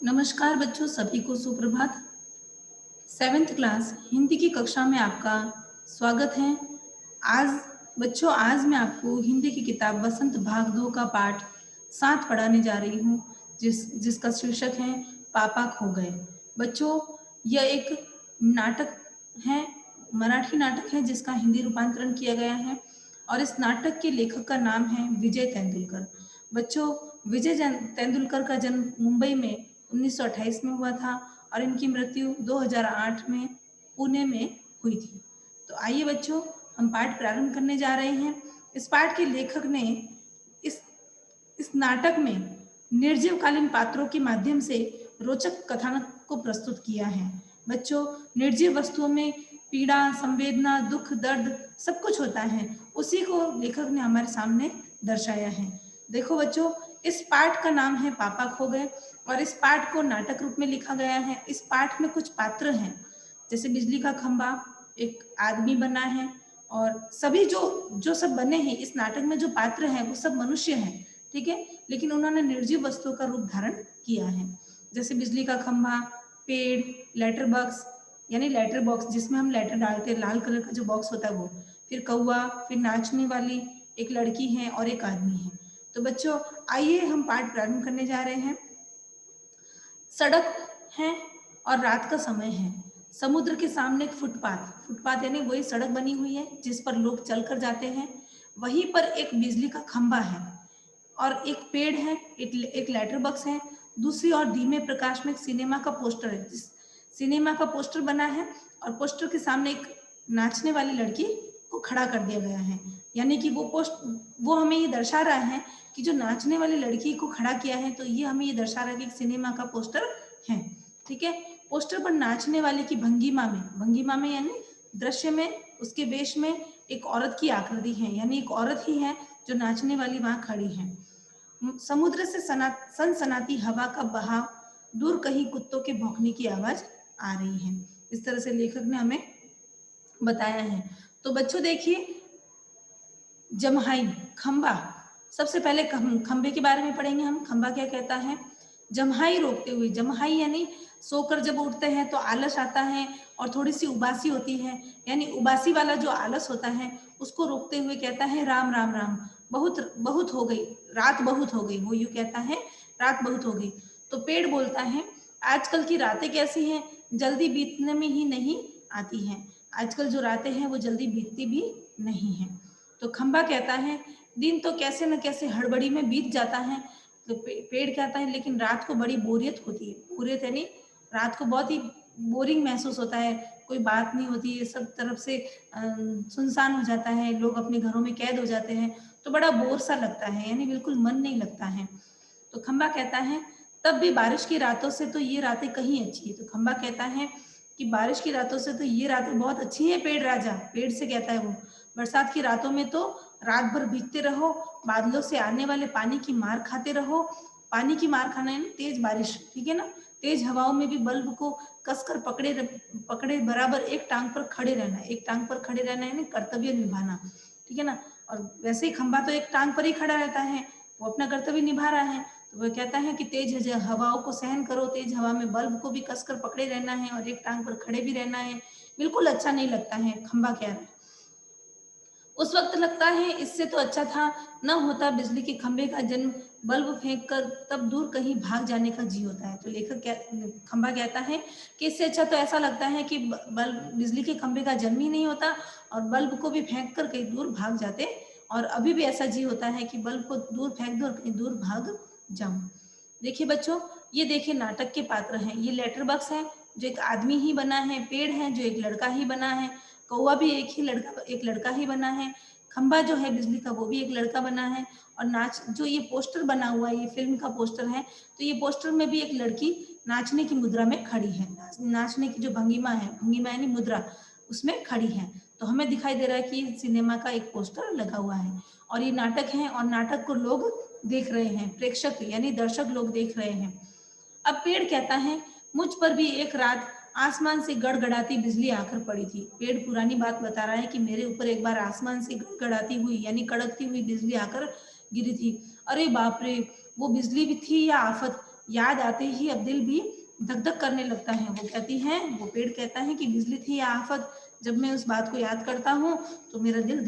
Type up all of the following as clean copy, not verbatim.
नमस्कार बच्चों, सभी को सुप्रभात। 7th क्लास हिंदी की कक्षा में आपका स्वागत है। आज मैं आपको हिंदी की किताब वसंत भाग 2 का पाठ 7 पढ़ाने जा रही हूँ, जिसका शीर्षक है पापा खो गए। बच्चों, यह एक नाटक है, मराठी नाटक है जिसका हिंदी रूपांतरण किया गया है और इस नाटक के लेखक का नाम है विजय तेंदुलकर। बच्चों, तेंदुलकर का जन्म मुंबई में 1928 में हुआ था और इनकी मृत्यु 2008 में पुणे में हुई थी। तो आइए बच्चों, हम पाठ प्रारंभ करने जा रहे हैं। इस पाठ के लेखक ने इस इस नाटक में निर्जीवकालीन पात्रों के माध्यम से रोचक कथानक को प्रस्तुत किया है। बच्चों, निर्जीव वस्तुओं में पीड़ा, संवेदना, दुख, दर्द सब कुछ होता है, उसी को लेखक ने हमारे सामने दर्शाया है। देखो बच्चों, इस पाठ का नाम है पापा खो गए और इस पाठ को नाटक रूप में लिखा गया है। इस पाठ में कुछ पात्र हैं, जैसे बिजली का खंभा, एक आदमी बना है और सभी जो सब बने हैं इस नाटक में, जो पात्र हैं वो सब मनुष्य हैं, ठीक है, लेकिन उन्होंने निर्जीव वस्तुओं का रूप धारण किया है। जैसे बिजली का खंभा, पेड़, लेटर बॉक्स यानी लेटर बॉक्स जिसमें हम लेटर डालते हैं, लाल कलर का जो बॉक्स होता है वो, फिर कौवा, फिर नाचने वाली एक लड़की है और एक आदमी है। तो बच्चों, आइए हम पाठ प्रारंभ करने जा रहे हैं। सड़क है और रात का समय है। समुद्र के सामने एक फुटपाथ यानी वही सड़क बनी हुई है जिस पर लोग चलकर जाते हैं। वहीं पर एक बिजली का खंभा है और एक पेड़ है, एक लेटर बॉक्स है। दूसरी ओर धीमे प्रकाश में एक सिनेमा का पोस्टर है, जिस सिनेमा का पोस्टर बना है और पोस्टर के सामने एक नाचने वाली लड़की को खड़ा कर दिया गया है। यानी कि वो हमें ये दर्शा रहा है कि जो नाचने वाली लड़की को खड़ा किया है, तो ये हमें ये दर्शा रहा है कि एक सिनेमा का पोस्टर है, ठीक है। पोस्टर पर नाचने वाले की भंगिमा में यानी दृश्य में, उसके वेश में एक औरत की आकृति है, यानी एक औरत ही है जो नाचने वाली वहां खड़ी है। समुद्र से सनसनाती हवा का बहाव, दूर कहीं कुत्तों के भौंकने की आवाज आ रही है। इस तरह से लेखक ने हमें बताया है। तो बच्चों देखिए, जमहाई, खंबा, सबसे पहले खंबे के बारे में पढ़ेंगे हम। खंबा क्या कहता है? जमहाई रोकते हुए, जमहाई यानी सोकर जब उठते हैं तो आलस आता है और थोड़ी सी उबासी होती है, यानी उबासी वाला जो आलस होता है उसको रोकते हुए कहता है राम राम राम, बहुत बहुत हो गई, रात बहुत हो गई, वो यूं कहता है रात बहुत हो गई। तो पेड़ बोलता है आजकल की रातें कैसी हैं, जल्दी बीतने में ही नहीं आती हैं। आजकल जो रातें हैं वो जल्दी बीतती भी नहीं है। तो खंबा कहता है दिन तो कैसे न कैसे हड़बड़ी में बीत जाता है। तो पेड़ कहता है लेकिन रात को बड़ी बोरियत होती है। बोरियत यानी रात को बहुत ही बोरिंग महसूस होता है, कोई बात नहीं होती है, सब तरफ से सुनसान हो जाता है, लोग अपने घरों में कैद हो जाते हैं, तो बड़ा बोर सा लगता है, यानी बिल्कुल मन नहीं लगता है। तो खंबा कहता है तब भी बारिश की रातों से तो ये रातें कहीं अच्छी है। तो खंबा कहता है कि बारिश की रातों से तो ये रातें बहुत अच्छी हैं पेड़ राजा, पेड़ से कहता है वो। बरसात की रातों में तो रात भर भीगते रहो, बादलों से आने वाले पानी की मार खाते रहो। पानी की मार खाना है ना तेज बारिश, ठीक है ना। तेज हवाओं में भी बल्ब को कसकर पकड़े बराबर एक टांग पर खड़े रहना, एक टांग पर खड़े रहना है ना कर्तव्य निभाना, ठीक है ना। और वैसे ही खंबा तो एक टांग पर ही खड़ा रहता है, वो अपना कर्तव्य निभा रहा है। तो वह कहता है कि तेज हवाओं को सहन करो, तेज हवा में बल्ब को भी कसकर पकड़े रहना है और एक टांग पर खड़े भी रहना है, बिल्कुल अच्छा नहीं लगता है। खंबा कह रहा है उस वक्त लगता है इससे तो अच्छा था न होता बिजली के खंभे का जन्म, बल्ब फेंक कर तब दूर कहीं भाग जाने का जी होता है। तो खंबा कहता है कि इससे अच्छा तो ऐसा लगता है कि बल्ब, बिजली के खंभे का जन्म ही नहीं होता और बल्ब को भी फेंक कर कहीं दूर भाग जाते, और अभी भी ऐसा जी होता है कि बल्ब को दूर फेंक दो और कहीं दूर भाग जाऊं। देखिए बच्चों, ये देखिए नाटक के पात्र हैं। ये लेटर बॉक्स है जो एक आदमी ही बना है, पेड़ है जो एक लड़का ही बना है, कौवा भी एक लड़का ही बना है, खंबा जो है बिजली का वो भी एक लड़का बना है, और नाच जो ये पोस्टर बना हुआ है, ये फिल्म का पोस्टर है, तो ये पोस्टर में भी एक लड़की नाचने की मुद्रा में खड़ी है। नाचने की जो भंगिमा यानी मुद्रा, उसमें खड़ी है। तो हमें दिखाई दे रहा है कि सिनेमा का एक पोस्टर लगा हुआ है और ये नाटक है और नाटक को लोग देख रहे हैं, प्रेक्षक यानी दर्शक लोग देख रहे हैं। अब पेड़ कहता है मुझ पर भी एक रात आसमान से गड़गड़ाती बिजली आकर पड़ी थी। पेड़ पुरानी बात बता रहा है कि मेरे ऊपर एक बार आसमान से गड़गड़ाती हुई यानी कड़कती हुई बिजली आकर गिरी थी। अरे बाप रे, वो बिजली भी थी या आफत, याद आते ही अब दिल भी धक धक करने लगता है। वो पेड़ कहता है कि बिजली थी या आफत, जब मैं उस बात को याद करता हूँ तो मेरा दिल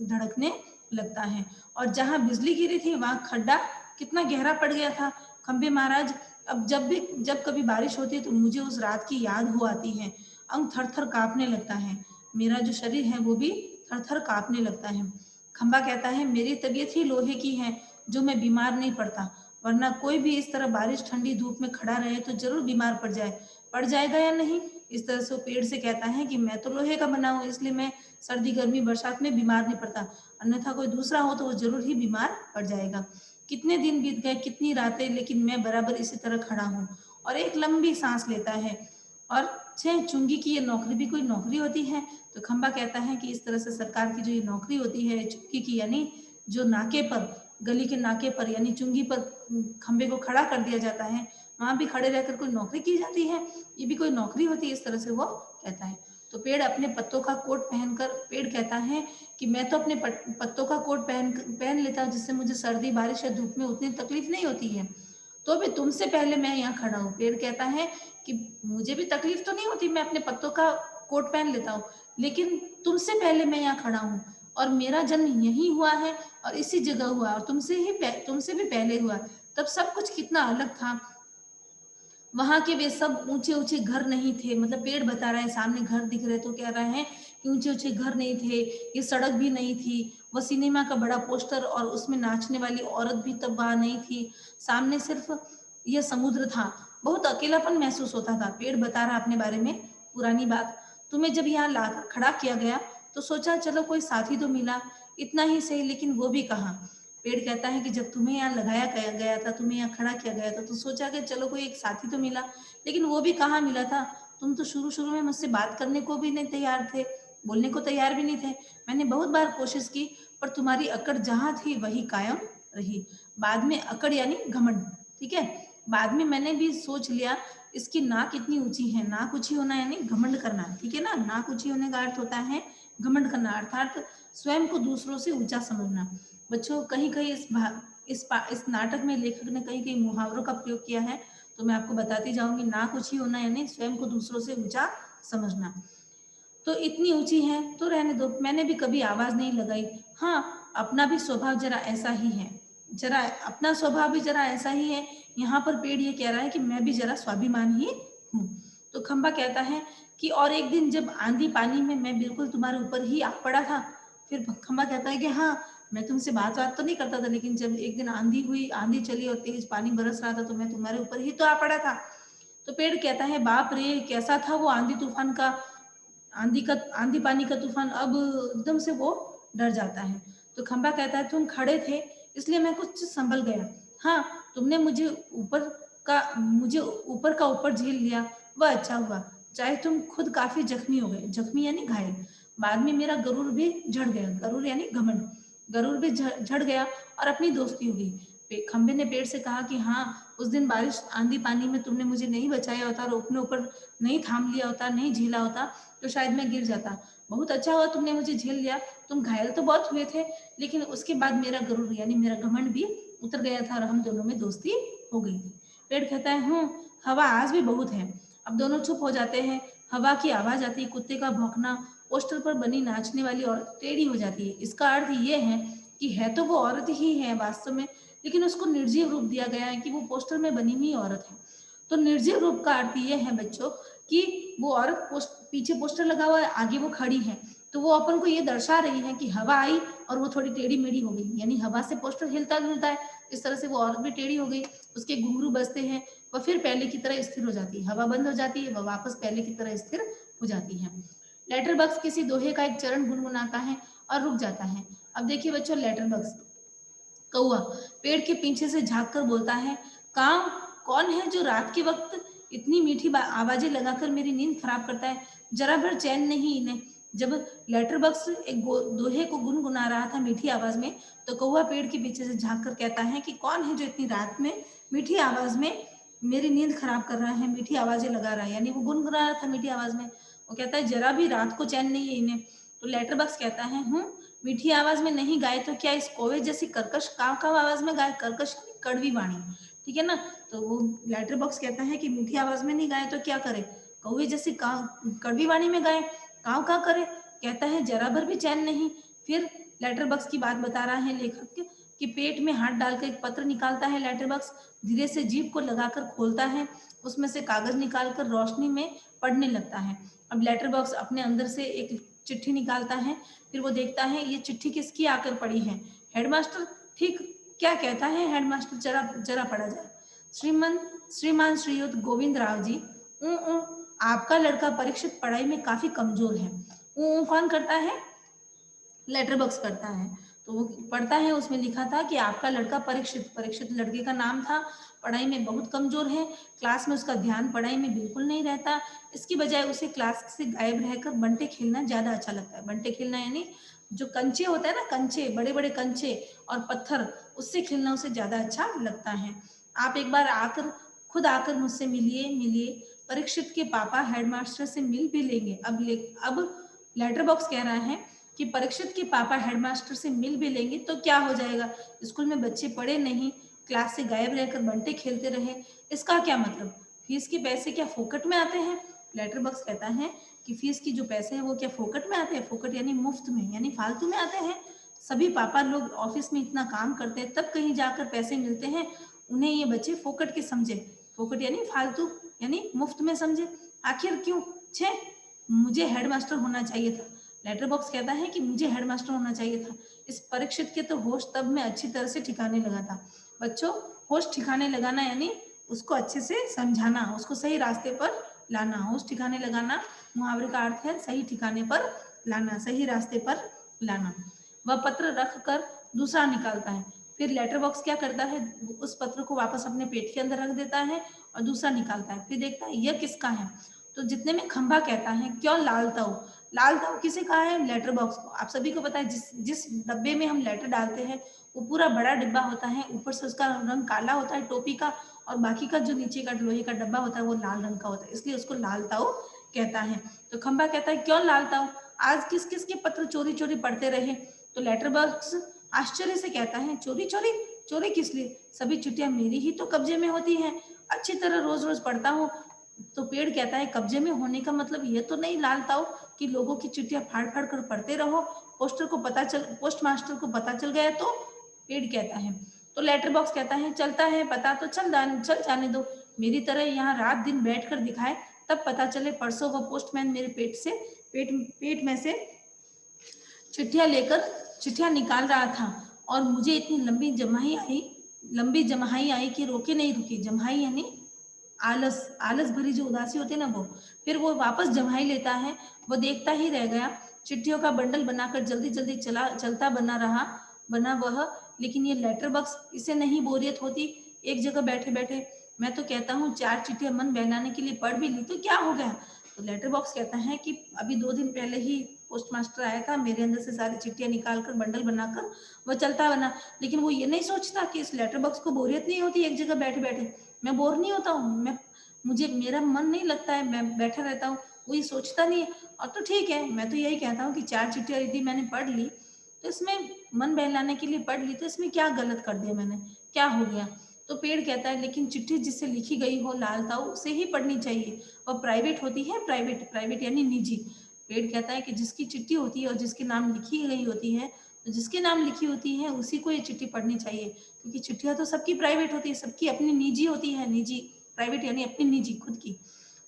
धड़कने लगता है। और जहाँ बिजली गिरी थी वहाँ खड्डा कितना गहरा पड़ गया था। खंबे महाराज, अब जब कभी बारिश होती है तो मुझे उस रात की याद हो आती है। अंग थर थर कांपने लगता है, मेरा जो शरीर है वो भी थर थर कांपने लगता है। खंबा कहता है, मेरी तबीयत ही लोहे की है जो मैं बीमार नहीं पड़ता, वरना कोई भी इस तरह बारिश ठंडी धूप में खड़ा रहे तो जरूर बीमार पड़ जाएगा या नहीं। इस तरह से वो पेड़ से कहता है कि मैं तो लोहे का बना हूँ, इसलिए मैं सर्दी गर्मी बरसात में बीमार नहीं पड़ता, अन्यथा कोई दूसरा हो तो वो जरूर ही बीमार पड़ जाएगा। कितने दिन बीत गए, कितनी रातें, लेकिन मैं बराबर इसी तरह खड़ा हूँ। और एक लंबी सांस लेता है। और छह चुंगी की ये नौकरी भी कोई नौकरी होती है? तो खंबा कहता है कि इस तरह से सरकार की जो ये नौकरी होती है चुंगी की, यानी जो नाके पर, गली के नाके पर यानी चुंगी पर खंबे को खड़ा कर दिया जाता है, वहां भी खड़े रहकर कोई नौकरी की जाती है, ये भी कोई नौकरी होती है, इस तरह से वो कहता है। तो पेड़ अपने पत्तों का कोट पहनकर, पेड़ कहता है कि मैं तो अपने पत्तों का कोट पहन लेता हूँ, जिससे मुझे सर्दी बारिश या धूप में उतनी तकलीफ नहीं होती है, तो भी तुमसे पहले मैं यहाँ खड़ा हूँ। पेड़ कहता है कि मुझे भी तकलीफ तो नहीं होती, मैं अपने पत्तों का कोट पहन लेता हूँ, लेकिन तुमसे पहले मैं यहाँ खड़ा हूँ और मेरा जन्म यहीं हुआ है और इसी जगह हुआ और तुमसे भी पहले हुआ। तब सब कुछ कितना अलग था। वहां के वे सब ऊंचे ऊंचे घर नहीं थे, मतलब पेड़ बता रहा है, सामने घर दिख रहे तो कह रहा है कि ऊंचे ऊंचे घर नहीं थे, ये सड़क भी नहीं थी, वो सिनेमा का बड़ा पोस्टर और उसमें नाचने वाली औरत भी तब वहां नहीं थी, सामने सिर्फ यह समुद्र था। बहुत अकेलापन महसूस होता था। पेड़ बता रहा अपने बारे में पुरानी बात, तुम्हें जब यहाँ लाकर खड़ा किया गया तो सोचा चलो कोई साथी तो मिला, इतना ही सही, लेकिन वो भी कहाँ। पेड़ कहता है कि जब तुम्हें यहाँ लगाया गया था, तुम्हें यहाँ खड़ा किया गया था, तो सोचा कि चलो कोई एक साथी तो मिला, लेकिन वो भी कहाँ मिला था। तुम तो शुरू शुरू में मुझसे बात करने को भी नहीं तैयार थे, बोलने को तैयार भी नहीं थे। मैंने बहुत बार कोशिश की, पर तुम्हारी अकड़ जहाँ थी वही कायम रही। बाद में अकड़ यानी घमंड, ठीक है, बाद में मैंने भी सोच लिया इसकी नाक इतनी ऊंची है। नाक ऊंची होना यानी घमंड करना, ठीक है ना। नाक ऊंची होने का अर्थ होता है घमंड करना, अर्थात स्वयं को दूसरों से ऊंचा समझना। बच्चों, कहीं कहीं इस नाटक में लेखक ने कहीं कहीं मुहावरों का प्रयोग किया है, तो मैं आपको बताती जाऊंगी। नाक ऊंची होना यानी स्वयं को दूसरों से ऊंचा समझना। तो इतनी ऊंची है तो रहने दो, मैंने भी कभी आवाज नहीं लगाई। हाँ, अपना भी स्वभाव जरा ऐसा ही है, जरा अपना स्वभाव भी जरा ऐसा ही है। यहाँ पर पेड़ ये कह रहा है कि मैं भी जरा स्वाभिमान ही हूँ। तो खंबा कहता है कि और एक दिन जब आंधी पानी में मैं बिल्कुल तुम्हारे ऊपर ही आ पड़ा था। फिर खंबा कहता है कि हाँ, मैं तुमसे बात तो नहीं करता था, लेकिन जब एक दिन आंधी हुई, आंधी चली और तेज पानी बरस रहा था, तो मैं तुम्हारे ऊपर ही तो आ पड़ा था। तो पेड़ कहता है, बाप रे, कैसा था वो आंधी तूफान का, आंधी पानी का तूफान। अब एकदम से वो डर जाता है। तो खंबा कहता है, तुम खड़े थे इसलिए मैं कुछ संभल गया। हाँ, तुमने मुझे ऊपर का ऊपर झेल लिया, वह अच्छा हुआ, चाहे तुम खुद काफी जख्मी हो गए, जख्मी यानी घायल। बाद में मेरा गरूर भी झड़ गया, गरूर यानी घमंड, गरूर भी झड़ गया और अपनी दोस्ती हो गई। खंबे ने पेड़ से कहा कि हाँ, उस दिन बारिश आंधी पानी में तुमने मुझे नहीं बचाया होता और अपने ऊपर नहीं थाम लिया होता, नहीं झेला होता, तो शायद मैं गिर जाता। बहुत अच्छा हुआ तुमने मुझे झेल लिया। तुम घायल तो बहुत हुए थे, लेकिन उसके बाद मेरा गरूर यानी मेरा घमंड भी उतर गया था और हम दोनों में दोस्ती हो गई थी। पेड़ कहता है, हवा आज भी बहुत है। अब दोनों चुप हो जाते हैं। हवा की आवाज आती है, कुत्ते का भौंकना, पोस्टर पर बनी नाचने वाली औरत टेढ़ी हो जाती है। इसका अर्थ ये है कि है तो वो औरत ही है वास्तव में, लेकिन उसको निर्जीव रूप दिया गया है कि वो पोस्टर में बनी हुई औरत है। तो निर्जीव रूप का अर्थ ये है बच्चों कि वो औरत पीछे पोस्टर लगा हुआ है, आगे वो खड़ी है, तो वो अपन को ये दर्शा रही है कि हवा आई और वो थोड़ी टेढ़ी मेढ़ी हो गई, यानी हवा से पोस्टर हिलता जुलता है, इस तरह से वो औरत भी टेढ़ी हो गई। उसके घुंघरू बजते हैं, वह फिर पहले की तरह स्थिर हो जाती है। हवा बंद हो जाती है, वह वापस पहले की तरह स्थिर हो जाती है। लेटर बक्स किसी दोहे का एक चरण गुनगुनाता है और रुक जाता है। अब देखिए बच्चों, लेटर बक्स, कौआ पेड़ के पीछे से झांक कर बोलता है, काम कौन है जो रात के वक्त इतनी मीठी आवाजें लगाकर मेरी नींद खराब करता है, जरा भर चैन नहीं इन्हें। जब लेटर बक्स एक दोहे को गुनगुना रहा था मीठी आवाज में, तो कौआ पेड़ के पीछे से झांक कर कहता है कि कौन है जो इतनी रात में मीठी आवाज में मेरी नींद खराब कर रहा है, मीठी आवाजें लगा रहा है, यानी वो गुनगुना रहा था मीठी आवाज में। वो कहता है जरा भी रात को चैन नहीं है इन्हें। तो लेटर बक्स कहता है, मीठी आवाज में नहीं गाए तो क्या इस कौवे जैसी कर्कश काव काव आवाज में गाए, कर्कश कड़वी वाणी, ठीक है ना। तो वो लेटर बॉक्स कहता है कि मीठी आवाज में नहीं गाए तो क्या करे, कौवे जैसी कड़वी वाणी में गाए, काव का करे। कहता है जरा भर भी चैन नहीं। फिर लेटर बॉक्स की बात बता रहा है लेखक कि पेट में हाथ डालकर एक पत्र निकालता है लेटर बॉक्स, धीरे से जीभ को लगाकर खोलता है, उसमें से कागज निकालकर रोशनी में पढ़ने लगता है। अब लेटर बॉक्स अपने अंदर से एक चिट्ठी निकालता है, फिर वो देखता है ये चिट्ठी किसकी आकर पड़ी है। हेडमास्टर ठीक क्या कहता है हेडमास्टर, जरा जरा पढ़ा जाए। श्रीमान श्रीयुत गोविंद राव जी, आपका लड़का परीक्षित पढ़ाई में काफी कमजोर है। कौन करता है, लेटर बॉक्स करता है। तो वो पढ़ता है, उसमें लिखा था कि आपका लड़का परीक्षित, परीक्षित लड़के का नाम था, पढ़ाई में बहुत कमजोर है, क्लास में उसका ध्यान पढ़ाई में बिल्कुल नहीं रहता, इसकी बजाय उसे क्लास से गायब रहकर बंटे खेलना ज्यादा अच्छा लगता है। बंटे खेलना यानी जो कंचे होता है ना, कंचे, बड़े बड़े कंचे और पत्थर, उससे खेलना उसे ज्यादा अच्छा लगता है। आप एक बार आकर, खुद आकर मुझसे मिलिए मिलिए। परीक्षित के पापा हेडमास्टर से मिल भी लेंगे। अब लेटर बॉक्स कह रहा है कि परीक्षित के पापा हेडमास्टर से मिल भी लेंगे तो क्या हो जाएगा, स्कूल में बच्चे पढ़े नहीं, क्लास से गायब रहकर बंटे खेलते रहे, इसका क्या मतलब, फीस के पैसे क्या फोकट में आते हैं। लेटर बॉक्स कहता है कि फीस की जो पैसे हैं वो क्या फोकट में आते हैं, फोकट यानी मुफ्त में, यानी फालतू में आते हैं। सभी पापा लोग ऑफिस में इतना काम करते हैं तब कहीं जाकर पैसे मिलते हैं, उन्हें ये बच्चे फोकट के समझे, फोकट यानी फालतू यानी मुफ्त में समझे। आखिर क्यों, छे मुझे हेडमास्टर होना चाहिए था। लेटर बॉक्स कहता है कि मुझे हेडमास्टर होना चाहिए था। इस परीक्षित के तो होश तब मैं अच्छी तरह से ठिकाने लगा था। बच्चों, होश ठिकाने लगाना यानी उसको अच्छे से समझाना, उसको सही रास्ते पर लाना। होश ठिकाने लगाना मुहावरे का अर्थ है सही ठिकाने पर लाना, सही रास्ते पर लाना। वह पत्र रख कर दूसरा निकालता है। फिर लेटर बॉक्स क्या करता है, उस पत्र को वापस अपने पेट के अंदर रख देता है और दूसरा निकालता है। फिर देखता है यह किसका है, तो जितने में खंभा कहता है क्यों लाल ताऊ। लाल ताऊ किसे कहा है, लेटर बॉक्स को। आप सभी को पता है जिस जिस डब्बे में हम लेटर डालते हैं वो पूरा बड़ा डिब्बा होता है, ऊपर से उसका रंग काला होता है टोपी का, और बाकी का जो नीचे का लोहे का डब्बा होता है वो लाल रंग का होता है, इसलिए उसको लाल ताऊ कहता है। तो खंभा कहता है क्यों लाल ताऊ, आज किस किस के पत्र चोरी चोरी पढ़ते रहे। तो लेटर बॉक्स आश्चर्य से कहता है चोरी चोरी, चोरी किस लिए, सभी चिट्ठियां मेरी ही तो कब्जे में होती हैं, अच्छी तरह रोज रोज पढ़ता हूँ। तो पेड़ कहता है कब्जे में होने का मतलब ये तो नहीं लालताऊ कि लोगों की चिट्ठियां फाड़ फाड़ कर पढ़ते रहो, पोस्ट मास्टर को पता चल गया तो। पेड़ कहता है, तो लेटर बॉक्स कहता है चलता है पता तो चल जाने दो, मेरी तरह यहाँ रात दिन बैठ कर दिखाए तब पता चले। परसों वह पोस्टमैन मेरे पेट में से चिट्ठियां निकाल रहा था और मुझे इतनी लंबी जमाई आई कि रोके नहीं रुकी। जमाई यानी आलस, आलस भरी जो उदासी होती है ना वो। फिर वो वापस जमाई लेता है, वो देखता ही रह गया, चिट्ठियों का बंडल बनाकर जल्दी जल्दी चलता बना वह। लेकिन ये लेटर बॉक्स, इसे नहीं बोरियत होती एक जगह बैठे बैठे। मैं तो कहता हूँ 4 चिट्ठियां मन बहलाने के लिए पढ़ भी ली तो क्या हो गया। तो लेटर बॉक्स कहता है कि अभी 2 दिन पहले ही पोस्ट मास्टर आया था, मेरे अंदर से सारी चिट्ठियां निकाल कर बंडल बनाकर वो चलता बना। लेकिन वो ये नहीं सोचता कि इस लेटर बॉक्स को बोरियत नहीं होती एक जगह बैठे बैठे, मैं बोर नहीं होता हूँ, मुझे मेरा मन नहीं लगता है, मैं बैठा रहता हूँ, वो ये सोचता नहीं है। और तो ठीक है, मैं तो यही कहता हूँ कि 4 चिट्ठियां यदि मैंने पढ़ ली तो इसमें मन बहलाने के लिए पढ़ ली तो इसमें क्या गलत कर दिया मैंने, क्या हो गया। तो पेड़ कहता है लेकिन चिट्ठी जिससे लिखी गई हो लाल ताऊ उसे ही पढ़नी चाहिए, वह प्राइवेट होती है, प्राइवेट, प्राइवेट यानी निजी। पेड़ कहता है कि जिसकी चिट्ठी होती है और जिसके नाम लिखी गई होती है, तो जिसके नाम लिखी होती है उसी को ये चिट्ठी पढ़नी चाहिए, क्योंकि चिट्ठियां तो सबकी प्राइवेट होती है, सबकी अपनी निजी होती है, निजी, प्राइवेट यानी अपनी निजी खुद की,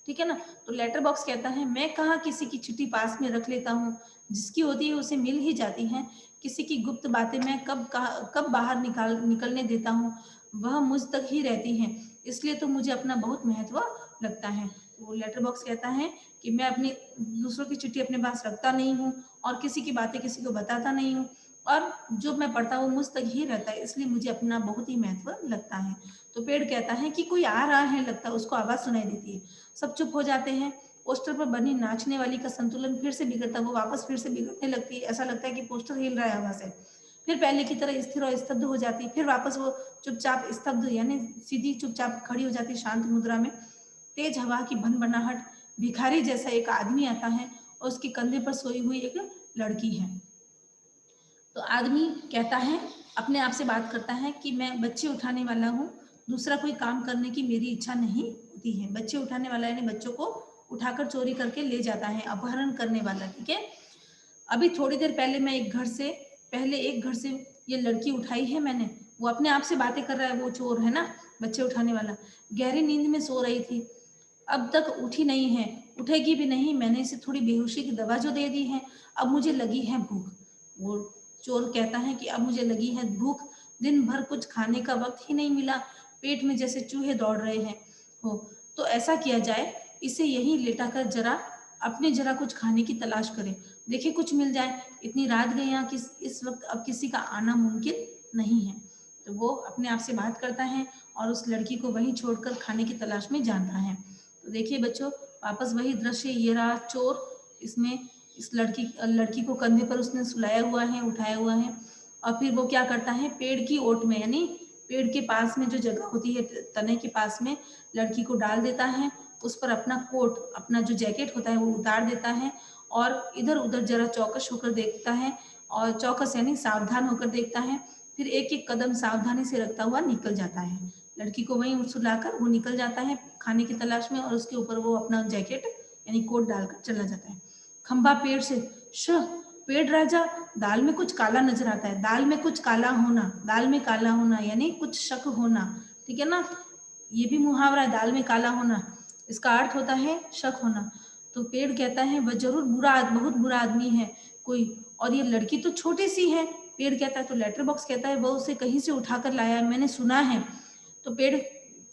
ठीक है ना। तो लेटर बॉक्स कहता है मैं कहाँ किसी की चिट्ठी पास में रख लेता हूँ, जिसकी होती है उसे मिल ही जाती है, किसी की गुप्त बातें मैं कब बाहर निकलने देता हूँ, वह मुझ तक ही रहती हैं, इसलिए तो मुझे अपना बहुत महत्व लगता है। वो लेटर बॉक्स कहता है कि मैं अपनी दूसरों की चिट्ठी अपने पास रखता नहीं हूँ और किसी की बातें किसी को बताता नहीं हूँ, और जो मैं पढ़ता हूँ मुझ तक ही रहता है, इसलिए मुझे अपना बहुत ही महत्व लगता है। तो पेड़ कहता है कि कोई आ रहा है लगता है, उसको आवाज सुनाई देती है, सब चुप हो जाते हैं। पोस्टर पर बनी नाचने वाली का संतुलन फिर से बिगड़ता, वो वापस फिर से बिगड़ने लगती है, ऐसा लगता है कि पोस्टर हिल रहा है हवा से। फिर पहले की तरह स्थिर और स्तब्ध हो जाती, फिर वापस वो चुपचाप स्तब्ध यानी सीधी चुपचाप खड़ी हो जाती शांत मुद्रा में। तेज हवा की भनभनाहट, भिखारी जैसा एक आदमी आता है और उसके कंधे पर सोई हुई एक लड़की है। तो आदमी कहता है, अपने आप से बात करता है कि मैं बच्चे उठाने वाला हूँ, दूसरा कोई काम करने की मेरी इच्छा नहीं होती है। बच्चे उठाने वाला यानी बच्चों को उठाकर चोरी करके ले जाता है, अपहरण करने वाला, ठीक है। अभी थोड़ी देर पहले मैं एक घर से ये लड़की उठाई है मैंने, वो अपने आप से बातें कर रहा है, वो चोर है ना, बच्चे उठाने वाला। गहरी नींद में सो रही थी, अब तक उठी नहीं है, उठेगी भी नहीं। मैंने इसे थोड़ी बेहोशी की दवा जो दे दी है, अब मुझे लगी है भूख। वो चोर कहता है कि अब मुझे लगी है भूख, दिन भर कुछ खाने का वक्त ही नहीं मिला, पेट में जैसे चूहे दौड़ रहे हैं हो। तो ऐसा किया जाए, इसे यहीं लेटाकर जरा कुछ खाने की तलाश करें, देखे कुछ मिल जाए। इतनी रात गई यहाँ, इस वक्त अब किसी का आना मुमकिन नहीं है। तो वो अपने आप से बात करता है और उस लड़की को वहीं छोड़कर खाने की तलाश में जाता है। तो देखिए बच्चों, वापस वही दृश्य, ये रहा चोर, इसमें इस लड़की को कंधे पर उसने सुलाया हुआ है, उठाया हुआ है, और फिर वो क्या करता है, पेड़ की ओट में यानी पेड़ के पास में जो जगह होती है तने के पास में, लड़की को डाल देता है, उस पर अपना कोट, अपना जो जैकेट होता है वो उतार देता है, और इधर उधर जरा चौकस होकर देखता है, और चौकस यानी सावधान होकर देखता है, फिर एक एक कदम सावधानी से रखता हुआ निकल जाता है। लड़की को वहीं सुलाकर वो निकल जाता है खाने की तलाश में, और उसके ऊपर वो अपना जैकेट यानी कोट डालकर चला जाता है। खंबा पेड़ से, श पेड़ राजा, दाल में कुछ काला नजर आता है। दाल में कुछ काला होना, दाल में काला होना यानी कुछ शक होना, ठीक है ना। ये भी मुहावरा है, दाल में काला होना, इसका अर्थ होता है शक होना। तो पेड़ कहता है वह जरूर बहुत बुरा आदमी है कोई, और ये लड़की तो छोटी सी है। पेड़ कहता है, तो लेटर बॉक्स कहता है वह उसे कहीं से उठाकर लाया है, मैंने सुना है। तो पेड़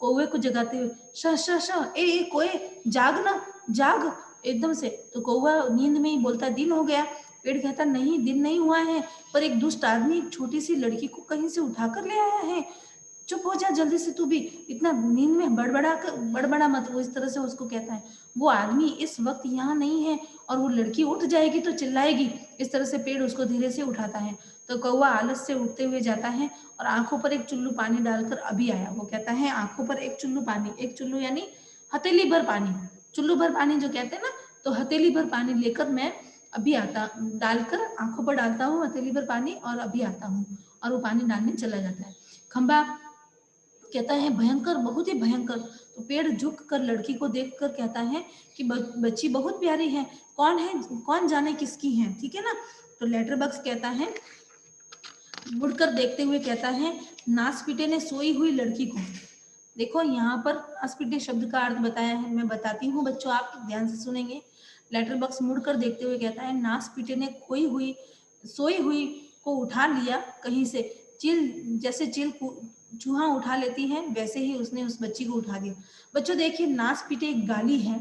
कौवे को जगाते हुए, श श श ए कोए, जाग ना, जाग एकदम से। तो कौवा नींद में ही बोलता, दिन हो गया। पेड़ कहता, नहीं दिन नहीं हुआ है, पर एक दुष्ट आदमी एक छोटी सी लड़की को कहीं से उठाकर ले आया है। चुप हो जा जल्दी से, तू भी इतना नींद में बड़बड़ा मत। वो इस तरह से उसको कहता है, वो आदमी इस वक्त यहाँ नहीं है, और वो लड़की उठ जाएगी तो चिल्लाएगी। इस तरह से पेड़ उसको धीरे से उठाता है। तो कौवा आलस से उठते हुए जाता है और आंखों पर एक चुल्लू पानी डालकर अभी आया। वो कहता है आंखों पर एक चुल्लू पानी, एक चुल्लू यानी हथेली भर पानी, चुल्लू भर पानी जो कहते हैं ना, तो हथेली भर पानी लेकर मैं अभी आता, डालकर आंखों पर डालता हूँ हथेली भर पानी, और अभी आता हूँ। और वो पानी डालने चला जाता है। खंबा कहता है भयंकर, बहुत ही भयंकर। तो पेड़ झुक कर लड़की को देखकर कहता है कि बच्ची बहुत प्यारी है, कौन है, कौन जाने किसकी है, ठीक है ना। तो लेटर बॉक्स कहता है, मुड़कर देखते हुए कहता है, नासपीटे ने सोई हुई लड़की को। देखो यहाँ पर नासपीटे शब्द का अर्थ बताया है, मैं बताती हूँ बच्चों, आप ध्यान से सुनेंगे। लेटर बॉक्स मुड़कर देखते हुए कहता है, नासपीटे ने सोई हुई को उठा लिया कहीं से, जैसे चील चूहा उठा लेती है, वैसे ही उसने उस बच्ची को उठा दिया। बच्चों देखिए, नासपीटे एक गाली है,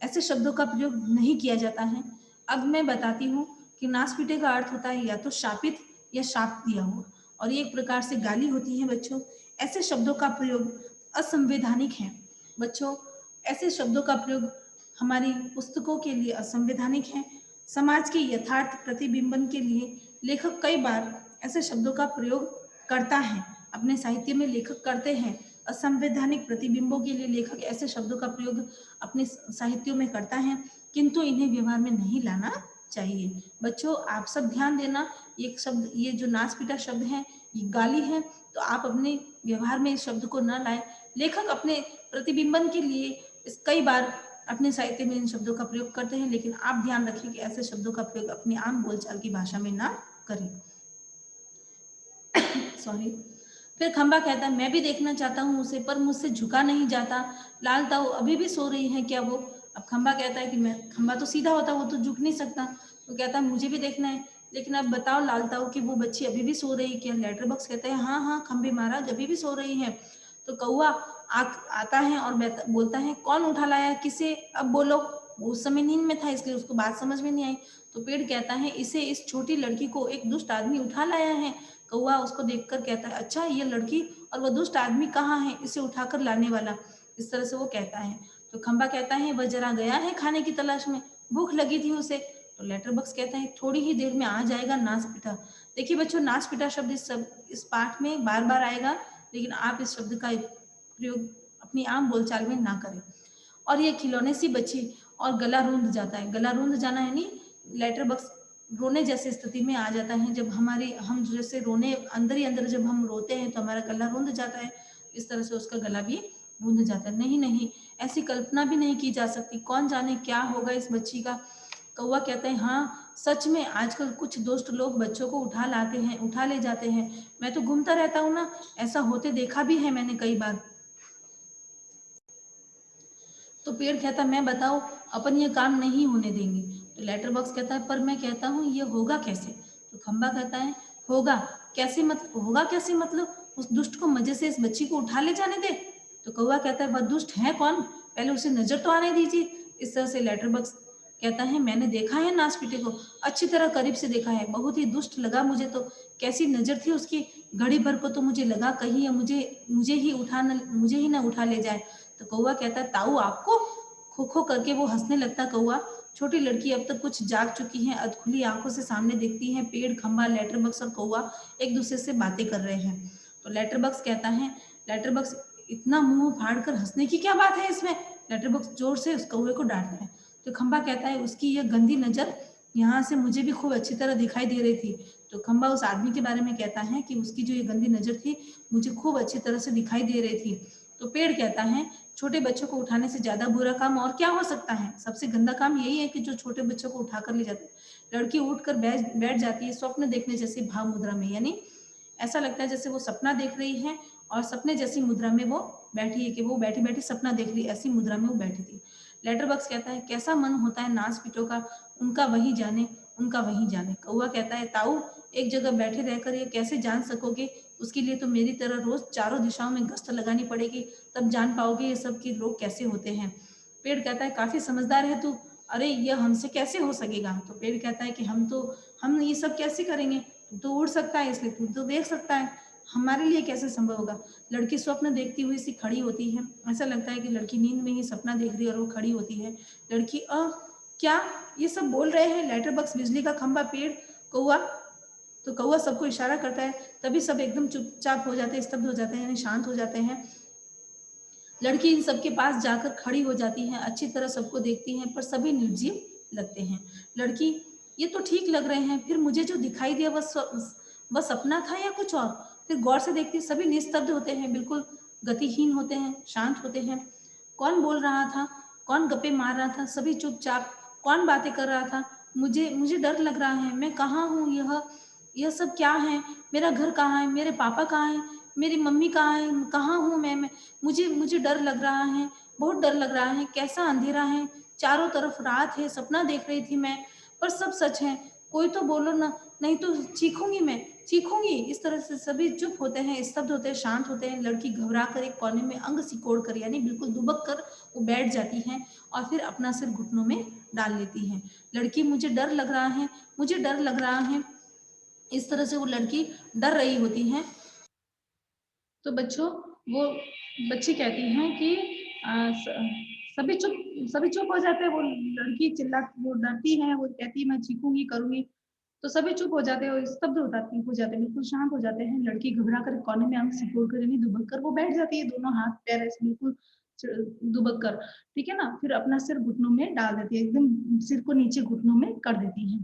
ऐसे शब्दों का प्रयोग नहीं किया जाता है। अब मैं बताती हूँ कि नासपीटे का अर्थ होता है या तो शापित या शाप दिया हुआ, और ये एक प्रकार से गाली होती है बच्चों। ऐसे शब्दों का प्रयोग असंवैधानिक है बच्चों, ऐसे शब्दों का प्रयोग हमारी पुस्तकों के लिए असंवैधानिक है। समाज के यथार्थ प्रतिबिंबन के लिए लेखक कई बार ऐसे शब्दों का प्रयोग करता है, अपने साहित्य में लेखक करते हैं। असंवैधानिक प्रतिबिंबों के लिए लेखक ऐसे शब्दों का प्रयोग अपने साहित्यों में करता है, किंतु इन्हें व्यवहार में नहीं लाना चाहिए। बच्चों आप सब ध्यान देना, ये शब्द, ये जो नासपीटा शब्द है, ये गाली है, तो आप अपने व्यवहार में इस शब्द को न लाएं। लेखक अपने प्रतिबिंबन के लिए कई बार अपने साहित्य में इन शब्दों का प्रयोग करते हैं, लेकिन आप ध्यान रखिए कि ऐसे शब्दों का प्रयोग अपनी आम बोलचाल की भाषा में ना करें। सॉरी। फिर खंबा कहता है, मैं भी देखना चाहता हूँ उसे, पर मुझसे झुका नहीं जाता। लाल ताऊ अभी भी सो रही है क्या वो? अब खंबा कहता है कि खंबा तो सीधा होता, वो तो झुक नहीं सकता। तो कहता है मुझे भी देखना है, लेकिन अब बताओ लाल ताऊ कि वो बच्ची अभी भी सो रही है क्या? लेटर बॉक्स कहता है, हाँ हाँ खंबे महाराज अभी भी सो रही है। तो कौआ आता है और बोलता है, कौन उठा लाया, किसे, अब बोलो। वो उस समय नींद में था, इसलिए उसको बात समझ में नहीं आई। तो पेड़ कहता है, इस छोटी लड़की को एक दुष्ट आदमी उठा लाया है। कौआ उसको देखकर कहता है, अच्छा ये लड़की और वह दुष्ट आदमी कहाँ है, इसे उठाकर लाने वाला? इस तरह से वो कहता है। तो खंबा कहता है, वह जरा गया है खाने की तलाश में, भूख लगी थी उसे। तो लेटर बॉक्स कहता है, थोड़ी ही देर में आ जाएगा नासपीटा। देखिए बच्चों, नासपीटा शब्द इस पाठ में बार बार आएगा, लेकिन आप इस शब्द का प्रयोग अपनी आम बोलचाल में ना करें। और ये खिलौने सी बच्ची, और गला रूंध जाता है। गला रूंध जाना यानी लेटर बॉक्स रोने जैसी स्थिति में आ जाता है। जब हम जैसे रोने, अंदर ही अंदर जब हम रोते हैं तो हमारा गला रुंध जाता है। इस तरह से उसका गला भी बूंद जाता है। नहीं नहीं, ऐसी कल्पना भी नहीं की जा सकती, कौन जाने क्या होगा इस बच्ची का। कौवा कहता है हाँ सच में आजकल कुछ दुष्ट लोग बच्चों को उठा ले जाते हैं। मैं तो घूमता रहता हूँ ना, ऐसा होते देखा भी है मैंने कई बार। तो पेड़ कहता मैं बताओ, अपन ये काम नहीं होने देंगे। तो लेटर बॉक्स कहता है पर मैं कहता हूँ ये होगा कैसे। तो खंबा कहता है होगा कैसे, मतलब होगा कैसे, मतलब उस दुष्ट को मजे से इस बच्ची को उठा ले जाने दे। तो कौवा कहता है वह दुष्ट है कौन, पहले उसे नजर तो आने दीजिए। इस तरह से लेटर बॉक्स कहता है मैंने देखा है नासपीटे को, अच्छी तरह करीब से देखा है, बहुत ही दुष्ट लगा मुझे तो। कैसी नजर थी उसकी, घड़ी भर को तो मुझे लगा कहीं मुझे मुझे ही ना उठा ले जाए। तो कौवा कहता है ताऊ आपको, खो खो करके वो हंसने लगता कौवा। छोटी लड़की अब तक कुछ जाग चुकी है, अधखुली आंखों से सामने देखती है पेड़, खंबा, लेटर बॉक्स और कौवा एक दूसरे से बातें कर रहे हैं। तो लेटर बॉक्स कहता है, लेटर बॉक्स इतना मुंह फाड़ कर हंसने की क्या बात है इसमें। लेटर बॉक्स जोर से उस कौवे को डांटता है। तो खंबा कहता है उसकी यह गंदी नजर यहाँ से मुझे भी खूब अच्छी तरह दिखाई दे रही थी। तो खंबा उस आदमी के बारे में कहता है कि उसकी जो ये गंदी नजर थी मुझे खूब अच्छी तरह से दिखाई दे रही थी। तो पेड़ कहता है छोटे बच्चों को उठाने से ज्यादा बुरा काम और क्या हो सकता है, सबसे गंदा काम यही है कि जो छोटे बच्चों को उठा कर ले जाते हैं। लड़की उठकर बैठ जाती है स्वप्न देखने जैसी भाव मुद्रा में, यानी ऐसा लगता है जैसे वो सपना देख रही है और सपने जैसी मुद्रा में वो बैठी है, कि वो बैठी बैठी सपना देख रही है, ऐसी मुद्रा में वो बैठी थी। लेटर बॉक्स कहता है कैसा मन होता है नाच पीटों का, उनका वही जाने, उनका वही जाने। कौवा कहता है ताऊ एक जगह बैठे रहकर ये कैसे जान सकोगे, उसके लिए तो मेरी तरह रोज चारों दिशाओं में गश्त लगानी पड़ेगी, तब जान पाओगे ये सब के लोग कैसे होते हैं। पेड़ कहता है काफी समझदार है तू, अरे यह हमसे कैसे हो सकेगा। तो पेड़ कहता है कि हम ये सब कैसे करेंगे, तू तो उड़ सकता है इसलिए तू तो देख सकता है, हमारे लिए कैसे संभव होगा। लड़की स्वप्न देखती हुई सी खड़ी होती है, ऐसा लगता है कि लड़की नींद में ही सपना देख रही है और वो खड़ी होती है। लड़की क्या ये सब बोल रहे हैं, लेटर बॉक्स, बिजली का खंभा, पेड़, कौवा। तो कौवा सबको इशारा करता है, तभी सब एकदम चुपचाप हो जाते हैं, स्तब्ध हो जाते हैं, यानी शांत हो जाते हैं। लड़की इन सबके पास जाकर खड़ी हो जाती है, अच्छी तरह सबको देखती है पर सभी निर्जीव लगते हैं। लड़की ये तो ठीक लग रहे हैं, फिर मुझे जो दिखाई दिया वह सपना था या कुछ और। फिर गौर से देखती सभी निस्तब्ध होते हैं, बिल्कुल गतिहीन होते हैं, शांत होते हैं। कौन बोल रहा था, कौन गप्पे मार रहा था, सभी चुपचाप, कौन बातें कर रहा था। मुझे मुझे डर लग रहा है, मैं कहाँ हूँ, यह सब क्या है, मेरा घर कहाँ है, मेरे पापा कहाँ है, मेरी मम्मी कहाँ है, कहाँ हूँ मैं मुझे मुझे डर लग रहा है, बहुत डर लग रहा है, कैसा अंधेरा है, चारों तरफ रात है, सपना देख रही थी मैं, पर सब सच है, कोई तो बोलो ना, नहीं तो चीखूंगी, मैं चीखूंगी। इस तरह से सभी चुप होते हैं, स्तब्ध होते हैं, शांत होते हैं। लड़की घबरा कर एक कोने में अंग सिकोड़ कर, यानी बिल्कुल दुबक कर वो बैठ जाती है और फिर अपना सिर घुटनों में डाल लेती है। लड़की मुझे डर लग रहा है, मुझे डर लग रहा है, इस तरह से वो लड़की डर रही होती है। तो बच्चों, वो बच्ची कहती हैं कि सभी चुप, सभी चुप हो जाते हैं। वो लड़की वो डरती है, वो कहती है मैं चीखूंगी करूंगी, तो सभी चुप हो जाते हैं और स्तब्ध हो जाते हैं, बिल्कुल शांत हो जाते हैं। लड़की घबरा कर कोने में अंग सिकोड़ कर, यानी दुबक कर वो बैठ जाती है, दोनों हाथ पैर ऐसे बिल्कुल दुबक कर, ठीक है ना। फिर अपना सिर घुटनों में डाल देती है, एकदम सिर को नीचे घुटनों में कर देती है।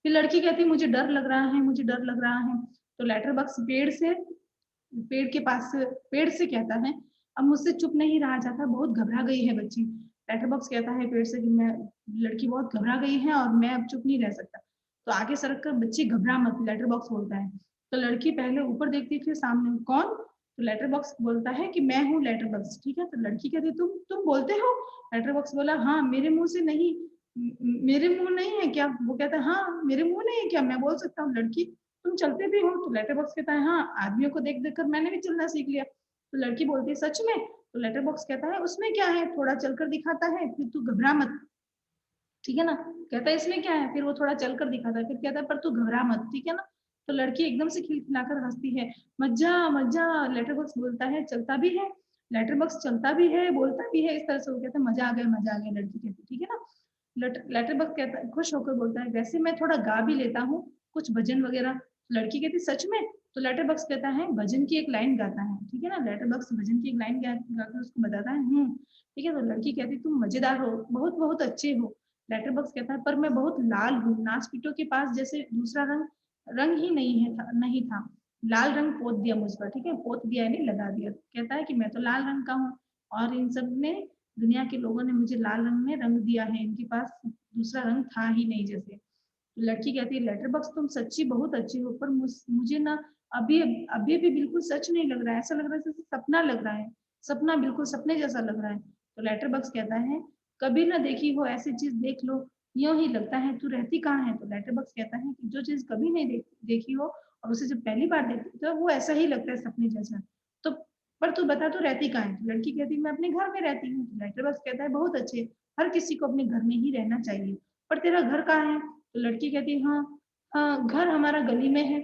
फिर लड़की कहती है मुझे डर लग रहा है, मुझे डर लग रहा है। तो लेटर बॉक्स पेड़ के पास से पेड़ से कहता है अब मुझसे चुप नहीं रहा जाता, बहुत घबरा गई है बच्ची। लेटर बॉक्स कहता है पेड़ से कि मैं, लड़की बहुत घबरा गई है और मैं अब चुप नहीं रह सकता, तो आगे सड़क कर बच्ची घबरा मत, लेटर बॉक्स बोलता है। तो लड़की पहले ऊपर देखती फिर सामने, कौन। तो लेटर बॉक्स बोलता है कि मैं हूँ लेटर बॉक्स, ठीक है। तो लड़की कहती तुम बोलते हो। लेटर बॉक्स बोला हाँ मेरे मुंह से नहीं, मेरे मुंह नहीं है क्या। वो कहता है हाँ मेरे मुंह नहीं है क्या, मैं बोल सकता हूँ। लड़की तुम चलते भी हो। तो लेटर बॉक्स कहता है हाँ आदमियों को देख देख कर मैंने भी चलना सीख लिया। तो लड़की बोलती है सच में। तो लेटर बॉक्स कहता है उसमें क्या है, थोड़ा चलकर दिखाता है, फिर तू घबरा मत, ठीक है ना। कहता है इसमें क्या है, फिर वो थोड़ा चलकर दिखाता है, फिर कहता है पर तू घबरा मत, ठीक है ना। तो लड़की एकदम से खिलखिलाकर हंसती है, मज्जा मज्जा। लेटर बॉक्स बोलता है चलता भी है, लेटर बॉक्स चलता भी है, बोलता भी है, इस तरह से वो कहता है मजा आ गया, मजा आ गया। लड़की कहती ठीक है ना। लेटर बॉक्स कहता है, खुश होकर बोलता है वैसे मैं थोड़ा गा भी लेता हूँ, कुछ भजन वगैरह। लड़की कहती सच में। तो लेटर बॉक्स कहता है भजन की एक लाइन गाता है, ठीक है ना। लेटर बॉक्स भजन की एक लाइन गाकर उसको बताता है ठीक है। तो लड़की कहती तुम मजेदार हो, बहुत बहुत अच्छे हो। लेटर बॉक्स कहता है पर मैं बहुत लाल हूँ, नाच पीटो के पास जैसे दूसरा रंग रंग ही नहीं था। लाल रंग पोत दिया मुझ पर, ठीक है, पोत दिया यानी लगा दिया। कहता है कि मैं तो लाल रंग का हूँ और इन सब ने, दुनिया के लोगों ने मुझे लाल रंग में रंग दिया है, इनके पास दूसरा रंग था ही नहीं जैसे। तो लड़की कहती है लेटर बॉक्स तुम सच्ची बहुत अच्छी हो, पर मुझे ना अभी अभी भी बिल्कुल सच नहीं लग रहा है, ऐसा लग रहा है जैसे सपना लग रहा है, सपना बिल्कुल सपने जैसा लग रहा है। तो लेटर बॉक्स कहता है कभी ना देखी हो ऐसी चीज देख लो, यूं ही लगता है तू रहती कहाँ है। तो लेटर बॉक्स कहता है कि जो चीज कभी नहीं देखी हो और उसे जब पहली बार देखती तो वो ऐसा ही लगता है सपने जैसा। तो पर तू बता तू रहती कहाँ है। तो लड़की कहती मैं अपने घर में रहती हूँ। तो लेटर बॉक्स कहता है बहुत अच्छे, हर किसी को अपने घर में ही रहना चाहिए, पर तेरा घर कहाँ है। तो लड़की कहती है हाँ, हाँ घर हमारा गली में है।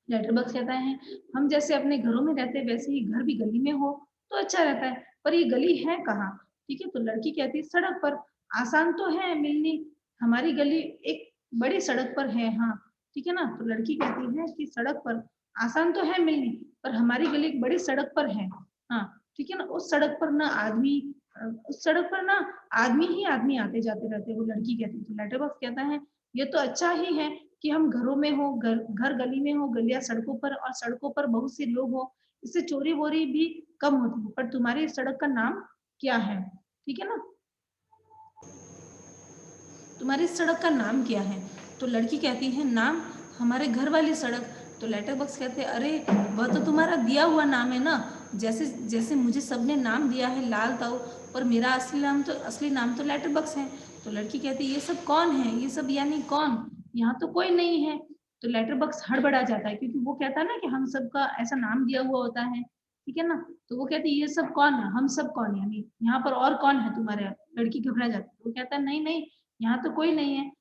लेटर बॉक्स कहता है हम जैसे अपने घरों में रहते हैं वैसे ही घर भी गली में हो तो अच्छा रहता है, पर ये गली है कहाँ। ठीक है, तो लड़की कहती है सड़क पर, आसान तो है मिलनी, हमारी गली एक बड़ी सड़क पर है। हाँ ठीक है ना। तो लड़की कहती है कि सड़क पर आसान तो है मिलनी, पर हमारी गली एक बड़ी सड़क पर है। हाँ ठीक है ना, उस सड़क पर ना आदमी, उस सड़क पर ना आदमी ही आदमी आते जाते रहते हैं। वो लड़की कहती है। तो लेटर बॉक्स कहता है ये तो अच्छा ही है कि हम घरों में हो, घर गली में हो, गलियां सड़कों पर, और सड़कों पर बहुत से लोग हो, इससे चोरी वोरी भी कम होती है। पर तुम्हारी सड़क का नाम क्या है। ठीक है ना, तुम्हारी सड़क का नाम क्या है। तो लड़की कहती है नाम, हमारे घर वाली सड़क। तो लेटर बॉक्स कहते हैं अरे वह तो तुम्हारा दिया हुआ नाम है ना, जैसे जैसे मुझे सबने नाम दिया है लाल ताऊ, पर मेरा असली नाम तो लेटर बॉक्स है। तो लड़की कहती है ये सब कौन है, ये सब यानी कौन, यहाँ तो कोई नहीं है। तो लेटर बॉक्स हड़बड़ा जाता है क्योंकि वो कहता है ना कि हम सबका ऐसा नाम दिया हुआ होता है। ठीक है ना, तो वो कहती है ये सब कौन है, हम सब कौन है, यानी यहाँ पर और कौन है तुम्हारे। लड़की घबरा जाती है, वो कहता है नहीं नहीं यहाँ तो कोई नहीं है,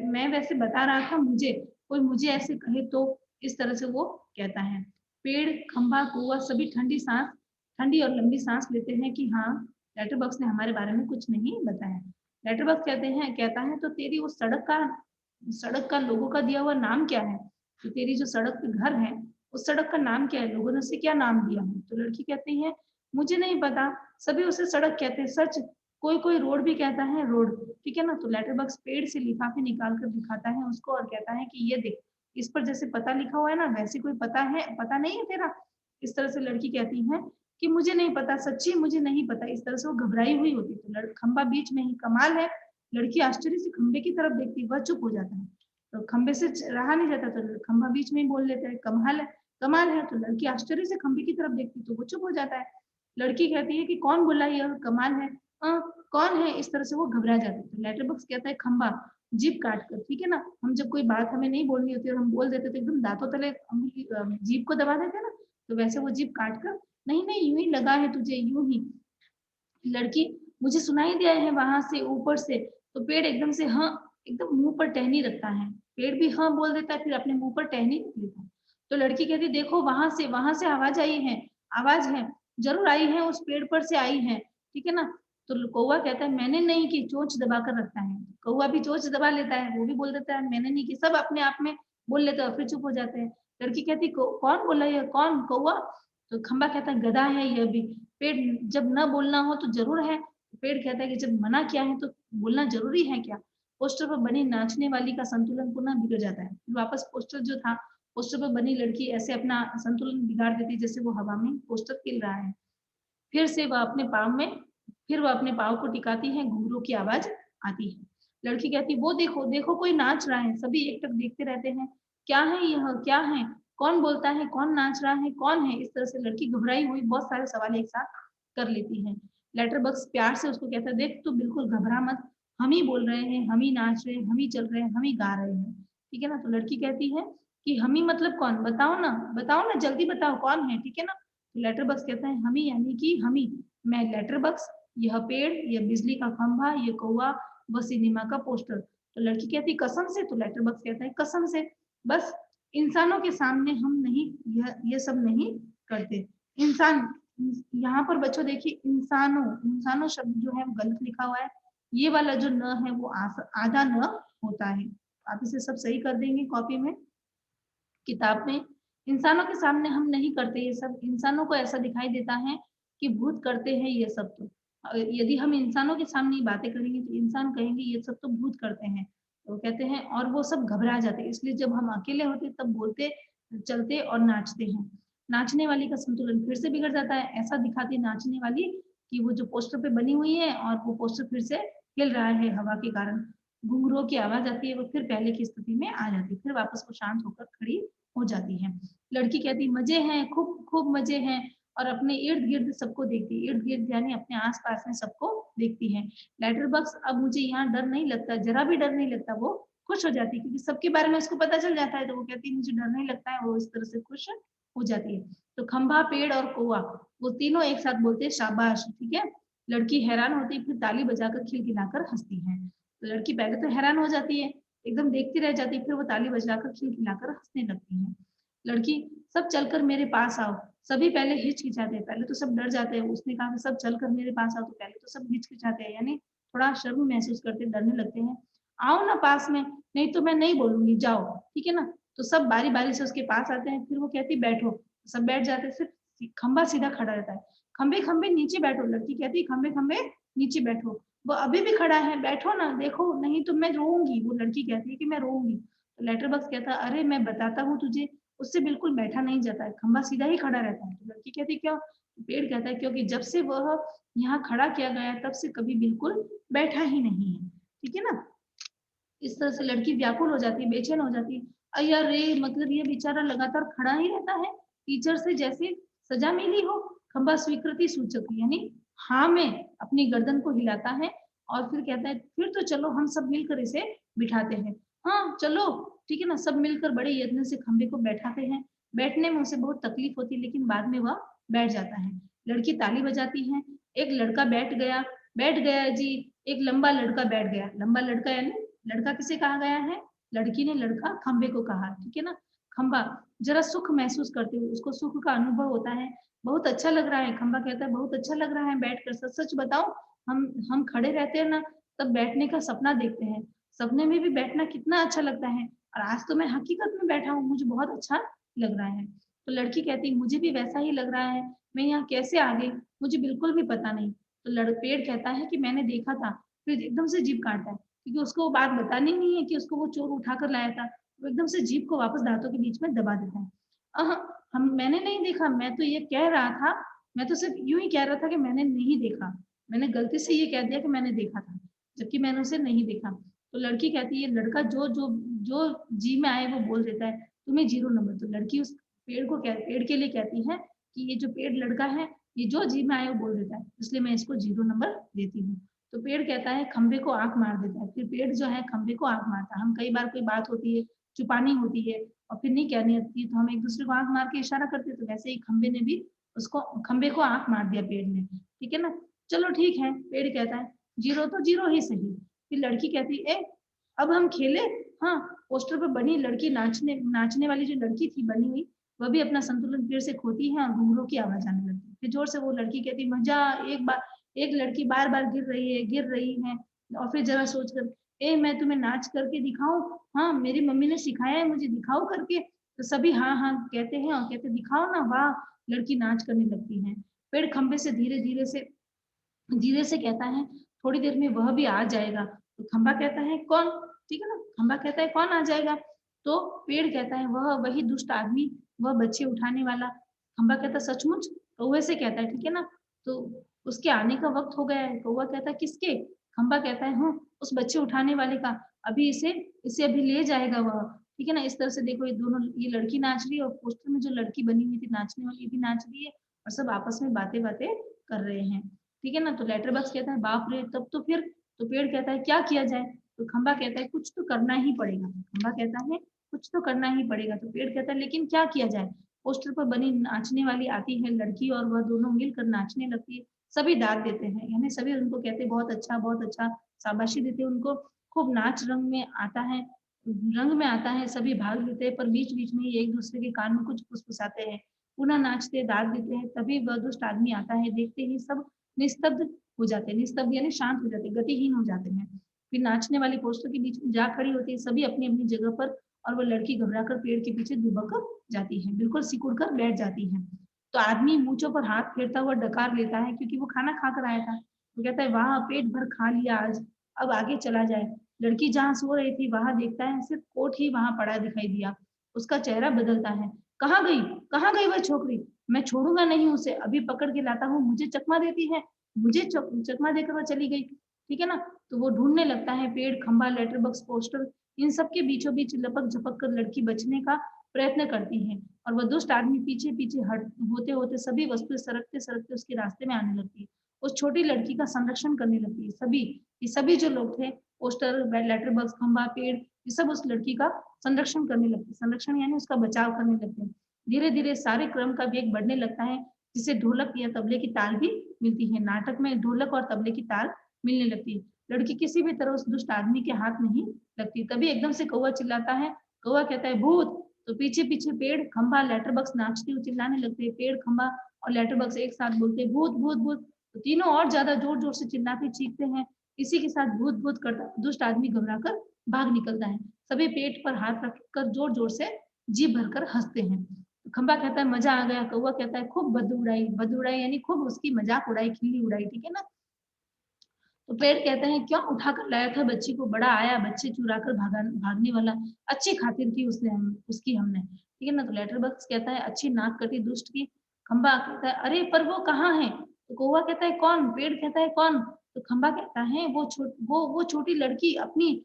मैं वैसे बता रहा था मुझे, कोई मुझे ऐसे कहे तो। इस तरह से वो कहता है। पेड़, खंभा, कुआ सभी ठंडी और लंबी सांस लेते हैं कि हाँ लेटर बॉक्स ने हमारे बारे में कुछ नहीं बताया। लेटर बॉक्स कहता है तो तेरी उस सड़क का लोगों का दिया हुआ नाम क्या है। तो तेरी जो सड़क पे घर है उस सड़क का नाम क्या है, लोगों ने उसे क्या नाम दिया है। तो लड़की कहती है मुझे नहीं पता, सभी उसे सड़क कहते हैं, सच कोई कोई रोड भी कहता है रोड। ठीक है ना, तो लेटर बॉक्स पेड़ से लिफाफे निकाल कर दिखाता है उसको और कहता है कि ये देख, इस पर जैसे पता लिखा हुआ है ना वैसे कोई पता है, पता नहीं है तेरा। इस तरह से लड़की कहती है कि मुझे नहीं पता, सच्ची मुझे नहीं पता। इस तरह से वो घबराई हुई होती। तो खंबा बीच में ही, कमाल है। लड़की आश्चर्य से खंबे की तरफ देखती, वह चुप हो जाता है। तो खंबे से रहा नहीं जाता, तो खंबा बीच में ही बोल लेता है कमाल है, कमाल है। तो लड़की आश्चर्य से खंबे की तरफ देखती तो वो चुप हो जाता है। लड़की कहती है कि कौन बोला यह कमाल है, कौन है। इस तरह से वो घबरा जाती है। तो लेटर बॉक्स कहता है खंबा, जीभ काट कर। ठीक है ना, हम जब कोई बात हमें नहीं बोलनी होती और हम बोल देते तो एकदम दांतों तले जीभ को दबा देते ना, तो वैसे वो जीभ काट कर, नहीं नहीं यूं ही लगा है तुझे, यूं ही। लड़की, मुझे सुनाई दिया है वहां से ऊपर से। तो पेड़ एकदम से हाँ, एकदम मुंह पर टहनी रखता है। पेड़ भी हाँ बोल देता है, फिर अपने मुंह पर टहनी रख लेता है। तो लड़की कहती देखो वहां से आवाज आई है, आवाज है, जरूर आई है, उस पेड़ पर से आई है। ठीक है ना। तो कौवा कहता है मैंने नहीं की, चोंच दबा कर रखता है। कौवा भी चोंच दबा लेता है, वो भी बोल देता है मैंने नहीं की, सब अपने आप में बोल लेते हैं और फिर चुप हो जाते हैं। लड़की कहती कौन बोला ये, कौन, कौवा। तो खंबा कहता है गधा है यह भी। पेड़, जब न बोलना हो तो जरूर है। पेड़ कहता है कि जब मना किया है तो बोलना जरूरी है क्या। पोस्टर पर बनी नाचने वाली का संतुलन पुनः बिगड़ जाता है। वापस पोस्टर जो था, पोस्टर पर बनी लड़की ऐसे अपना संतुलन बिगाड़ देती जैसे वो हवा में पोस्टर हिल रहा है। फिर से वह अपने पाँव में, फिर वह अपने पाँव को टिकाती है, घुंघरू की आवाज आती है। लड़की कहती वो देखो देखो कोई नाच रहा है। सभी एकटक देखते रहते हैं, क्या है यह, क्या है, कौन बोलता है, कौन नाच रहा है, कौन है। इस तरह से लड़की घबराई हुई बहुत सारे सवाल एक साथ कर लेती है। लेटर बॉक्स प्यार से उसको कहता है देख तू बिल्कुल घबरा मत, हम ही बोल रहे हैं, हम ही नाच रहे हैं, हम ही चल रहे हैं, हम ही गा रहे हैं। ठीक है ना। तो लड़की कहती है कि हम ही मतलब कौन, बताओ ना जल्दी बताओ कौन है। ठीक है ना। लेटर बॉक्स कहता है हम ही यानी कि हम ही, मैं लेटर बॉक्स, यह पेड़, यह बिजली का खंभा, ये कौवा, वह सिनेमा का पोस्टर। तो लड़की कहती कसम से। तो लेटर बॉक्स कहता है कसम से, बस इंसानों के सामने हम नहीं, ये सब नहीं करते। इंसान, यहाँ पर बच्चों देखिए इंसानों, इंसानों शब्द जो है वो गलत लिखा हुआ है। ये वाला जो न है वो आधा न होता है। आप इसे सब सही कर देंगे कॉपी में, किताब में। इंसानों के सामने हम नहीं करते ये सब, इंसानों को ऐसा दिखाई देता है कि भूत करते हैं ये सब। तो यदि हम इंसानों के सामने बातें करेंगे तो इंसान कहेंगे ये सब तो भूत करते हैं। तो कहते हैं और वो सब घबरा जाते हैं, इसलिए जब हम अकेले होते तब बोलते चलते और नाचते हैं। नाचने वाली का संतुलन फिर से बिगड़ जाता है। ऐसा दिखाती है नाचने वाली कि वो जो पोस्टर पे बनी हुई है और वो पोस्टर फिर से हिल रहा है हवा के कारण। घुंघरूओं की आवाज़ आती है, वो फिर पहले की स्थिति में आ जाती है, फिर वापस वो शांत होकर खड़ी हो जाती है। लड़की कहती मज़े हैं, खूब खूब मज़े हैं और अपने इर्द-गिर्द सबको देखती है। इर्द-गिर्द यानी अपने आस-पास में सबको देखती है। लेटर बॉक्स अब मुझे यहाँ डर नहीं लगता, ज़रा भी डर नहीं लगता, वो खुश हो जाती है क्योंकि सबके बारे में उसको पता चल जाता है, तो वो कहती है मुझे डर नहीं लगता है, वो इस तरह से खुश हो जाती है। तो खंभा, पेड़ और कौवा वो तीनों एक साथ बोलते हैं शाबाश, ठीक है? लड़की हैरान होती है, फिर ताली बजाकर खिलखिलाकर हँसती है। तो लड़की पहले तो हैरान हो जाती है, एकदम देखती रह जाती है, फिर वो ताली बजाकर खिलखिलाकर हँसने लगती है। लड़की सब चलकर मेरे पास आओ, सभी पहले हिचकिचाते हैं, पहले तो सब डर जाते हैं, उसने कहा कि सब चलकर मेरे पास आओ, तो पहले तो सब हिचकिचाते हैं, यानी थोड़ा शर्म महसूस करते हैं, डरने लगते हैं। आओ ना पास में, नहीं तो मैं नहीं बोलूँगी, जाओ, ठीक है ना? तो सब बारी-बारी से उसके पास आते हैं, फिर वो कहती है बैठो, सब बैठ जाते हैं, सिर्फ खंभा सीधा खड़ा रहता है। खंभे-खंभे नीचे बैठो, लड़की कहती है खंभे-खंभे नीचे बैठो। वो अभी भी खड़ा है, बैठो ना, देखो नहीं तो मैं रोऊँगी, वो लड़की कहती है कि मैं रोऊँगी। तो लेटर बॉक्स कहता है, अरे मैं बताता हूँ तुझे, उससे बिल्कुल बैठा नहीं जाता है, खंभा सीधा ही खड़ा रहता है। तो लड़की कहती है क्यों? तो पेड़ कहता है क्योंकि जब से वह यहाँ खड़ा किया गया है, तब से कभी बिल्कुल बैठा ही नहीं है। ठीक है ना? इस तरह से लड़की व्याकुल हो जाती है, बेचैन हो जाती है। अय्या रे! मतलब ये बेचारा लगातार खड़ा ही रहता है, टीचर से जैसे सज़ा मिली हो। खंभा स्वीकृति सूचक यानी हाँ में अपनी गर्दन को हिलाता है और फिर कहता है, "फिर तो चलो हम सब मिलकर इसे बिठाते हैं।" हाँ, चलो, ठीक है ना? सब मिलकर बड़े यत्न से खंभे को बैठाते हैं। बैठने में उसे बहुत तकलीफ होती है, लेकिन बाद में वह बैठ जाता है। लड़की ताली बजाती है, एक लड़का बैठ गया जी, एक लंबा लड़का बैठ गया। लंबा लड़का यानी लड़का किसे कहा गया है? लड़की ने लड़का खंबे को कहा, ठीक है ना? खंबा, ज़रा सुख महसूस करते हुए, उसको सुख का अनुभव होता है, बहुत अच्छा लग रहा है, खंबा कहता है बहुत अच्छा लग रहा है बैठकर, सच-सच बताऊँ हम खड़े रहते हैं ना, तब बैठने का सपना देखते हैं, सपने में भी बैठना कितना अच्छा लगता है और आज तो मैं हकीकत में बैठा हूँ, मुझे बहुत अच्छा लग रहा है। तो लड़की कहती है मुझे भी वैसा ही लग रहा है, मैं यहाँ कैसे आ गई? मुझे बिल्कुल भी पता नहीं। तो पेड़ कहता है कि मैंने देखा था, फिर एकदम से जीभ काटता है। क्योंकि उसको वो बात बतानी नहीं है कि उसको वो चोर उठा कर लाया था। वो एकदम से जीभ को वापस दाँतों के बीच में दबा देता है। अह! हम मैंने नहीं देखा, मैं तो ये कह रहा था, मैं तो सिर्फ़ यूँ ही कह रहा था कि मैंने नहीं देखा। मैंने गलती से ये कह दिया कि मैंने देखा था, जबकि मैंने उसे नहीं देखा। तो लड़की कहती है लड़का जो जी में आए वो बोल देता है, तुम्हें 0 नंबर। तो लड़की उस पेड़ के लिए कहती है कि ये जो पेड़ लड़का है, ये जो जी में आए वो बोल देता है, इसलिए मैं इसको 0 नंबर देती हूँ। तो पेड़ कहता है खंबे को आँख मार देता है, फिर पेड़ जो है खंबे को आँख मारता है। हम कई बार कोई बात होती है, छुपानी होती है और फिर नहीं कहनी होती है, तो हम एक-दूसरे को आँख मार के इशारा करते हैं, तो वैसे ही खंबे ने भी उसको खंबे को आँख मार दिया पेड़ ने, ठीक है ना? चलो ठीक है, पेड़ कहता है, 0 तो 0 ही सही। फिर लड़की कहती है, अब हम खेलें? हाँ, पोस्टर पे बनी लड़की नाचने नाचने वाली जो लड़की थी बनी हुई, वह भी अपना संतुलन फिर से खोती है और घुंघरूओं की आवाज़ आने लगती है। फिर ज़ोर से वो लड़की कहती है, "मज़ा एक लड़की बार-बार गिर रही है और फिर ज़रा सोच कर, "ए मैं तुम्हें नाच करके दिखाऊँ? हाँ, मेरी मम्मी ने सिखाया है मुझे, दिखाऊँ करके?" तो सभी हाँ, हाँ कहते हैं और कहते हैं, "दिखाओ ना, वाह!" लड़की नाच करने लगती है। पेड़ खंभे से धीरे से कहता है, "थोड़ी देर में वह भी आ जाएगा।" तो खंभा कहता है, "कौन?" ठीक है ना? खंभा कहता है, "कौन आ जाएगा?" तो पेड़ कहता है, "वह वही दुष्ट आदमी, वह बच्चे उठाने वाला।" खंभा कहता है, "सचमुच?" कौवे से कहता है, "ठीक है ना? तो उसके आने का वक़्त हो गया है।" कौवा कहता है, "किसके?" खंभा कहता है, उस बच्चे उठाने वाले का। अभी इसे अभी ले जाएगा वह।" ठीक है ना? इस तरह से देखो ये लड़की नाच रही है और पोस्टर में जो लड़की बनी हुई थी नाचने वाली, ये भी नाच रही है और सब आपस में बातें-बातें कर रहे हैं। ठीक है ना? तो लेटर बॉक्स कहता है बाप रे! तब तो फिर तो पेड़ कहता है क्या किया जाए? तो खंभा कहता है कुछ तो करना ही पड़ेगा। खंभा कहता है कुछ तो करना ही पड़ेगा। तो पेड़ कहता है लेकिन क्या किया जाए? पोस्टर पर बनी नाचने वाली आती है लड़की और वह दोनों मिलकर नाचने लगती है। सभी दाद देते हैं, यानी सभी उनको कहते हैं बहुत अच्छा, शाबाशी देते हैं उनको। खूब नाच रंग में आता है, सभी भाग लेते हैं पर बीच-बीच में ही एक-दूसरे के कान में कुछ फुसफुसाते हैं। पुनः नाचते, दाद देते हैं, तभी वह दुष्ट आदमी आता है, देखते ही सब निस्तब्ध हो जाते हैं, निस्तब्ध यानी शांत हो जाते हैं, गतिहीन हो जाते हैं। फिर नाचने वाली पोस्टर के बीच में जा खड़ी होती है, सभी अपनी-अपनी जगह पर और वो लड़की घबराकर पेड़ के पीछे दुबक जाती है, बिल्कुल सिकुड़ कर बैठ जाती है। तो आदमी मूँछों पर हाथ फेरता हुआ डकार लेता है क्योंकि वो खाना खाकर आया था। वो कहता है, "वाह! पेट भर खा लिया आज, अब आगे चला जाए।" लड़की जहाँ सो रही थी, वहाँ देखता है सिर्फ कोट ही वहाँ पड़ा दिखाई दिया। उसका चेहरा बदलता है, कहाँ गई? कहाँ गई वह छोकरी? मैं छोड़ूँगा नहीं उसे, अभी पकड़ के लाता हूँ, मुझे चकमा देती है, मुझे चकमा देकर वह चली गई। ठीक है ना? तो वो ढूँढने लगता है पेड़, खंभा, लेटर बॉक्स, पोस्टर, इन सब के बीचों-बीच लपक-झपक कर लड़की बचने का प्रयत्न करती है और वह दुष्ट आदमी पीछे-पीछे हट होते-होते सभी वस्तुएँ सरकते-सरकते उसके रास्ते में आने लगती है। उस छोटी लड़की का संरक्षण करने लगती है सभी, ये सभी जो लोग थे, पोस्टर, लेटर बॉक्स, खंभा, पेड़, ये सब उस लड़की का संरक्षण करने लगते हैं। संरक्षण यानी उसका बचाव करने लगते हैं। धीरे-धीरे सारे क्रम का वेग बढ़ने लगता है, जिससे ढोलक या तबले की ताल भी मिलती है। नाटक में ढोलक और तबले की ताल मिलने लगती है। लड़की किसी भी तरह उस दुष्ट आदमी के हाथ नहीं लगती। तभी एकदम से कौवा चिल्लाता है, कौवा कहता है भूत! तो पीछे-पीछे पेड़, खंभा, लेटर बॉक्स नाचते हुए चिल्लाने लगते हैं। पेड़, खंभा और लेटर बॉक्स एक साथ बोलते हैं भूत, भूत, भूत! तो तीनों और ज़्यादा ज़ोर-ज़ोर से चिल्लाते चीखते हैं। इसी के साथ भूत, भूत करता दुष्ट आदमी घबराकर भाग निकलता है। सभी पेट पर हाथ रखकर ज़ोर-ज़ोर से जी भरकर हँसते हैं। खंबा कहता है मज़ा आ गया, कौवा कहता है खूब बद उड़ाई यानी खूब उसकी मज़ाक उड़ाई, खिल्ली उड़ाई, ठीक है ना? तो पेड़ कहते हैं क्यों उठा कर लाया था बच्ची को, बड़ा आया बच्चे चुरा कर भागने वाला, अच्छी खातिर की उसकी हमने, ठीक है ना? तो लेटर बॉक्स कहता है अच्छी नाक कटी दुष्ट की। खंबा कहता है अरे पर वो कहाँ है? तो कौवा कहता है कौन? पेड़ कहता है कौन? तो खंबा कहता है वो छोटी लड़की अपनी।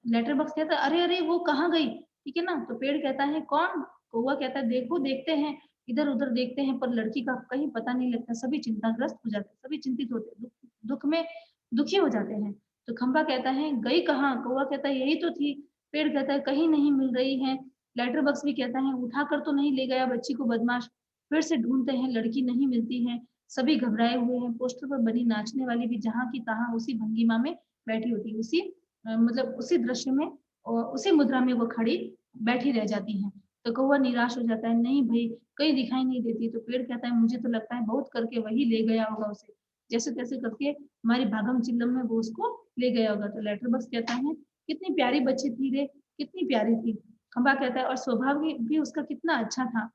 लेटर बॉक्स कहता है अरे अरे वो कहाँ गई? ठीक है ना? तो पेड़ कहता है कौन? कौवा कहता है देखो देखते हैं, इधर उधर देखते हैं पर लड़की का कहीं पता नहीं लगता। सभी चिंताग्रस्त हो जाते हैं, सभी चिंतित होते हैं, दुख में दुखी हो जाते हैं। तो खंबा कहता है गई कहाँ? कौवा कहता है यही तो थी। पेड़ कहता है कहीं नहीं मिल रही है। लेटर बॉक्स भी कहता है उठा कर तो नहीं ले गया बच्ची को बदमाश। फिर से ढूंढते हैं लड़की नहीं मिलती है। सभी घबराए हुए हैं। पोस्टर पर बनी नाचने वाली भी जहाँ की तहाँ उसी भंगिमा में बैठी होती है। मतलब उसी दृश्य में और उसी मुद्रा में वो खड़ी बैठी रह जाती हैं। तो कौवा निराश हो जाता है, नहीं भई कहीं दिखाई नहीं देती। तो पेड़ कहता है मुझे तो लगता है बहुत करके वही ले गया होगा उसे। जैसे-तैसे करके हमारी भागम-चिल्लम में वो उसको ले गया होगा। तो लेटर बॉक्स कहता है कितनी प्यारी बच्ची थी रे, कितनी प्यारी थी। खंबा कहता है और स्वभाव भी उसका कितना अच्छा था।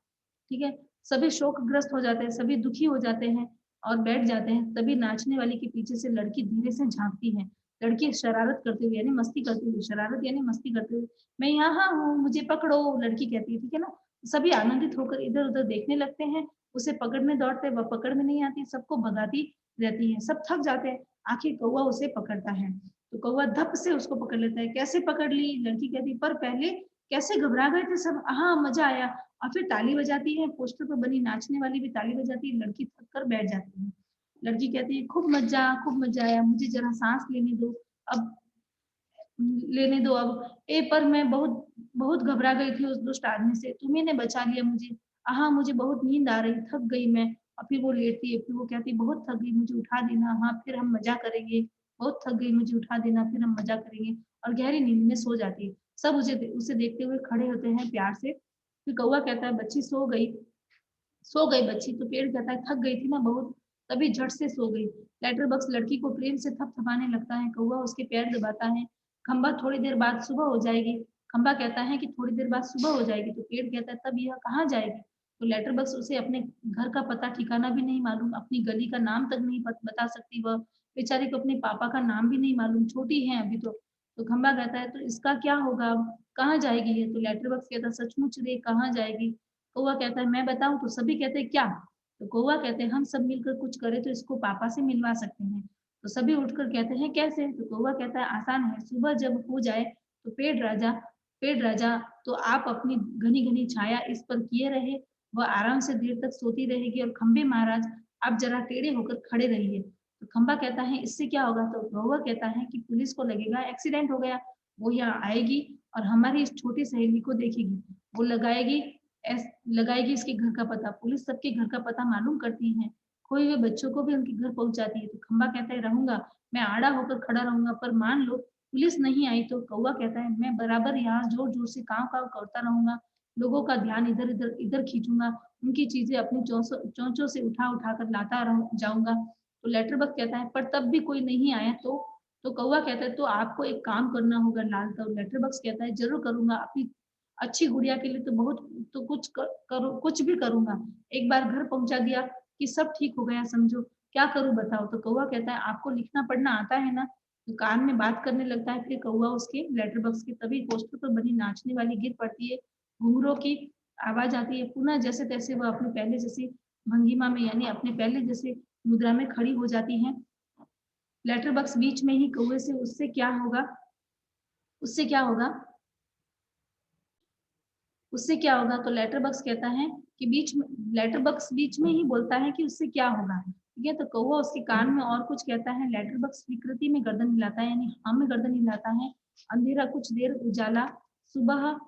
ठीक है? सभी शोकग्रस्त हो जाते हैं, सभी दुखी हो जाते हैं और बैठ जाते हैं। तभी नाचने वाली के पीछे से लड़की धीरे से झाँकती है। लड़की शरारत करते हुए यानी मस्ती करते हुए, शरारत यानी मस्ती करते हुए, "मैं यहाँ हूँ, मुझे पकड़ो" लड़की कहती है, ठीक है ना? सभी आनंदित होकर इधर-उधर देखने लगते हैं, उसे पकड़ने दौड़ते हैं, वह पकड़ में नहीं आती, सबको भगाती रहती है, सब थक जाते हैं। आखिर कौवा उसे पकड़ता है, तो कौवा धप से उसको पकड़ लेता है। कैसे पकड़ ली? लड़की कहती है, "पर पहले कैसे घबरा गए थे सब, हाँ, मज़ा आया।" और फिर ताली बजाती है, पोस्टर पर बनी नाचने वाली भी ताली बजाती है, लड़की थक कर बैठ जाती है। लड़की कहती है, खूब मज़ा आया, मुझे ज़रा साँस अब लेने दो अब। ए पर मैं बहुत बहुत घबरा गई थी उस दुष्ट आदमी से, तुम्ही ने बचा लिया मुझे। हाँ, मुझे बहुत नींद आ रही, थक गई मैं। और फिर वो लेटती है, फिर वो कहती है, बहुत थक गई, मुझे उठा देना, हाँ, फिर हम मज़ा करेंगे। बहुत थक गई, मुझे उठा देना, फिर हम मज़ा करेंगे। और गहरी नींद में सो जाती है। सब उसे देखते हुए खड़े होते हैं प्यार से। फिर कौवा कहता है, बच्ची सो गई बच्ची। तो पेड़ कहता है, थक गई थी ना बहुत, तभी झट से सो गई। लेटर बॉक्स लड़की को प्रेम से थपथपाने लगता है, कौवा उसके पैर दबाता है। खंबा थोड़ी देर बाद सुबह हो जाएगी। खंबा कहता है कि थोड़ी देर बाद सुबह हो जाएगी, तो पेड़ कहता है तब यह कहाँ जाएगी? तो लेटर बॉक्स उसे अपने घर का पता ठिकाना भी नहीं मालूम, अपनी गली का नाम तक नहीं बता सकती वह। बेचारी को अपने पापा का नाम भी नहीं मालूम, छोटी है अभी तो। तो खंबा कहता है तो इसका क्या होगा अब? कहाँ जाएगी ये? तो लेटर बॉक्स कहता है सचमुच रे कहाँ जाएगी? कौवा कहता है मैं बताऊँ? तो सभी कहते हैं क्या? तो कौवा कहते हैं हम सब मिलकर कुछ करें तो इसको पापा से मिलवा सकते हैं। तो सभी उठकर कहते हैं कैसे? तो कौवा कहता है आसान है, सुबह जब हो जाए तो पेड़ राजा तो आप अपनी घनी-घनी छाया इस पर किए रहे, वह आराम से देर तक सोती रहेगी और खंबे महाराज आप ज़रा टेढ़े होकर खड़े रहिए। तो खंबा कहता है इससे क्या होगा? तो कौवा कहता है कि पुलिस को लगेगा एक्सीडेंट हो गया, वो यहाँ आएगी और हमारी इस छोटी सहेली को देखेगी, वो लगाएगी इसके घर का पता, पुलिस सबके घर का पता मालूम करती है, खोए हुए बच्चों को भी उनके घर पहुँचाती है। तो खंबा कहता है रहूँगा, मैं आड़ा होकर खड़ा रहूँगा पर मान लो पुलिस नहीं आई तो? कौवा कहता है मैं बराबर यहाँ ज़ोर-ज़ोर से काँव-काँव करता रहूँगा, लोगों का ध्यान इधर खींचूँगा, उनकी चीज़ें अपनी चोंचों से उठा-उठा कर लाता जाऊँगा। तो लेटर बॉक्स कहता है पर तब भी कोई नहीं आया तो? तो कौवा कहता है तो आपको एक काम करना होगा लाल। तो लेटर बॉक्स कहता है ज़रूर करूँगा, अपनी अच्छी गुड़िया के लिए तो कुछ करूँ कुछ भी करूँगा। एक बार घर पहुँचा दिया कि सब ठीक हो गया समझो, क्या करूँ बताओ? तो कौवा कहता है आपको लिखना-पढ़ना आता है ना? तो कान में बात करने लगता है, फिर कौवा उसके लेटर बॉक्स की तभी पोस्टर पर बनी नाचने वाली गिर पड़ती है, घुंघरूओं की आवाज आती है, पुनः जैसे तैसे वह अपने पहले जैसे भंगिमा में यानी अपने पहले जैसे मुद्रा में खड़ी हो जाती हैं। लेटर बॉक्स बीच में ही कौवे से उससे क्या होगा? उससे क्या होगा? उससे क्या होगा? तो लेटर बॉक्स कहता है कि बीच में लेटर बॉक्स बीच में ही बोलता है कि उससे क्या होगा, ठीक है? तो कौवा उसके कान में और कुछ कहता है। लेटर बॉक्स विकृति में गर्दन हिलाता है यानी हाँ में गर्दन हिलाता है। अंधेरा कुछ देर उजाला, सुबह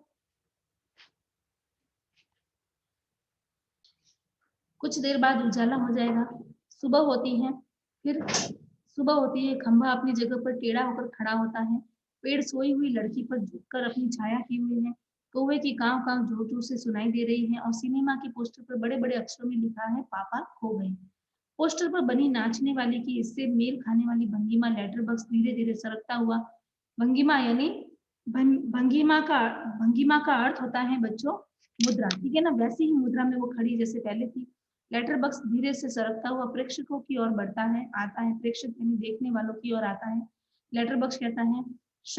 कुछ देर बाद उजाला हो जाएगा। सुबह होती है, फिर सुबह होती है, खंभा अपनी जगह पर टेढ़ा होकर खड़ा होता है। पेड़ सोई हुई लड़की पर झुककर अपनी छाया किए हुए है। कौवे की काव काव जोर जोर से सुनाई दे रही है और सिनेमा के पोस्टर पर बड़े बड़े अक्षरों में लिखा है पापा खो गए। पोस्टर पर बनी नाचने वाली की इससे मेल खाने वाली भंगिमा लेटर बॉक्स धीरे धीरे सरकता हुआ। भंगिमा यानी भंगिमा का अर्थ होता है बच्चों मुद्रा, ठीक है ना? वैसे ही मुद्रा में वो खड़ी जैसे पहले थी। लेटर बॉक्स धीरे से सरकता हुआ प्रेक्षकों की ओर बढ़ता है, आता है, प्रेक्षक यानी देखने वालों की ओर आता है। लेटर बॉक्स कहता है, श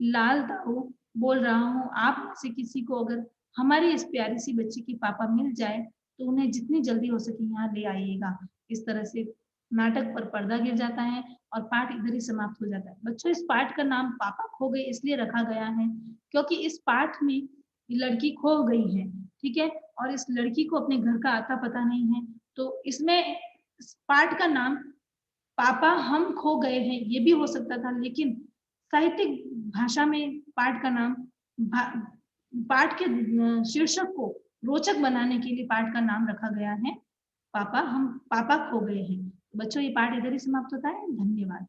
लाल ताऊ बोल रहा हूँ, आप में से किसी को अगर हमारी इस प्यारी सी बच्ची की पापा मिल जाए तो उन्हें जितनी जल्दी हो सके यहाँ ले आइएगा। इस तरह से नाटक पर पर्दा गिर जाता है और पाठ इधर ही समाप्त हो जाता है। बच्चों इस पाठ का नाम पापा खो गए इसलिए रखा गया है क्योंकि इस पाठ में लड़की खो गई है, ठीक है? और इस लड़की को अपने घर का आता पता नहीं है, तो इसमें इस पाठ का नाम पापा हम खो गए हैं ये भी हो सकता था, लेकिन साहित्यिक भाषा में पाठ का नाम पाठ के शीर्षक को रोचक बनाने के लिए पाठ का नाम रखा गया है पापा खो गए हैं। बच्चों ये पाठ इधर ही समाप्त होता है। धन्यवाद।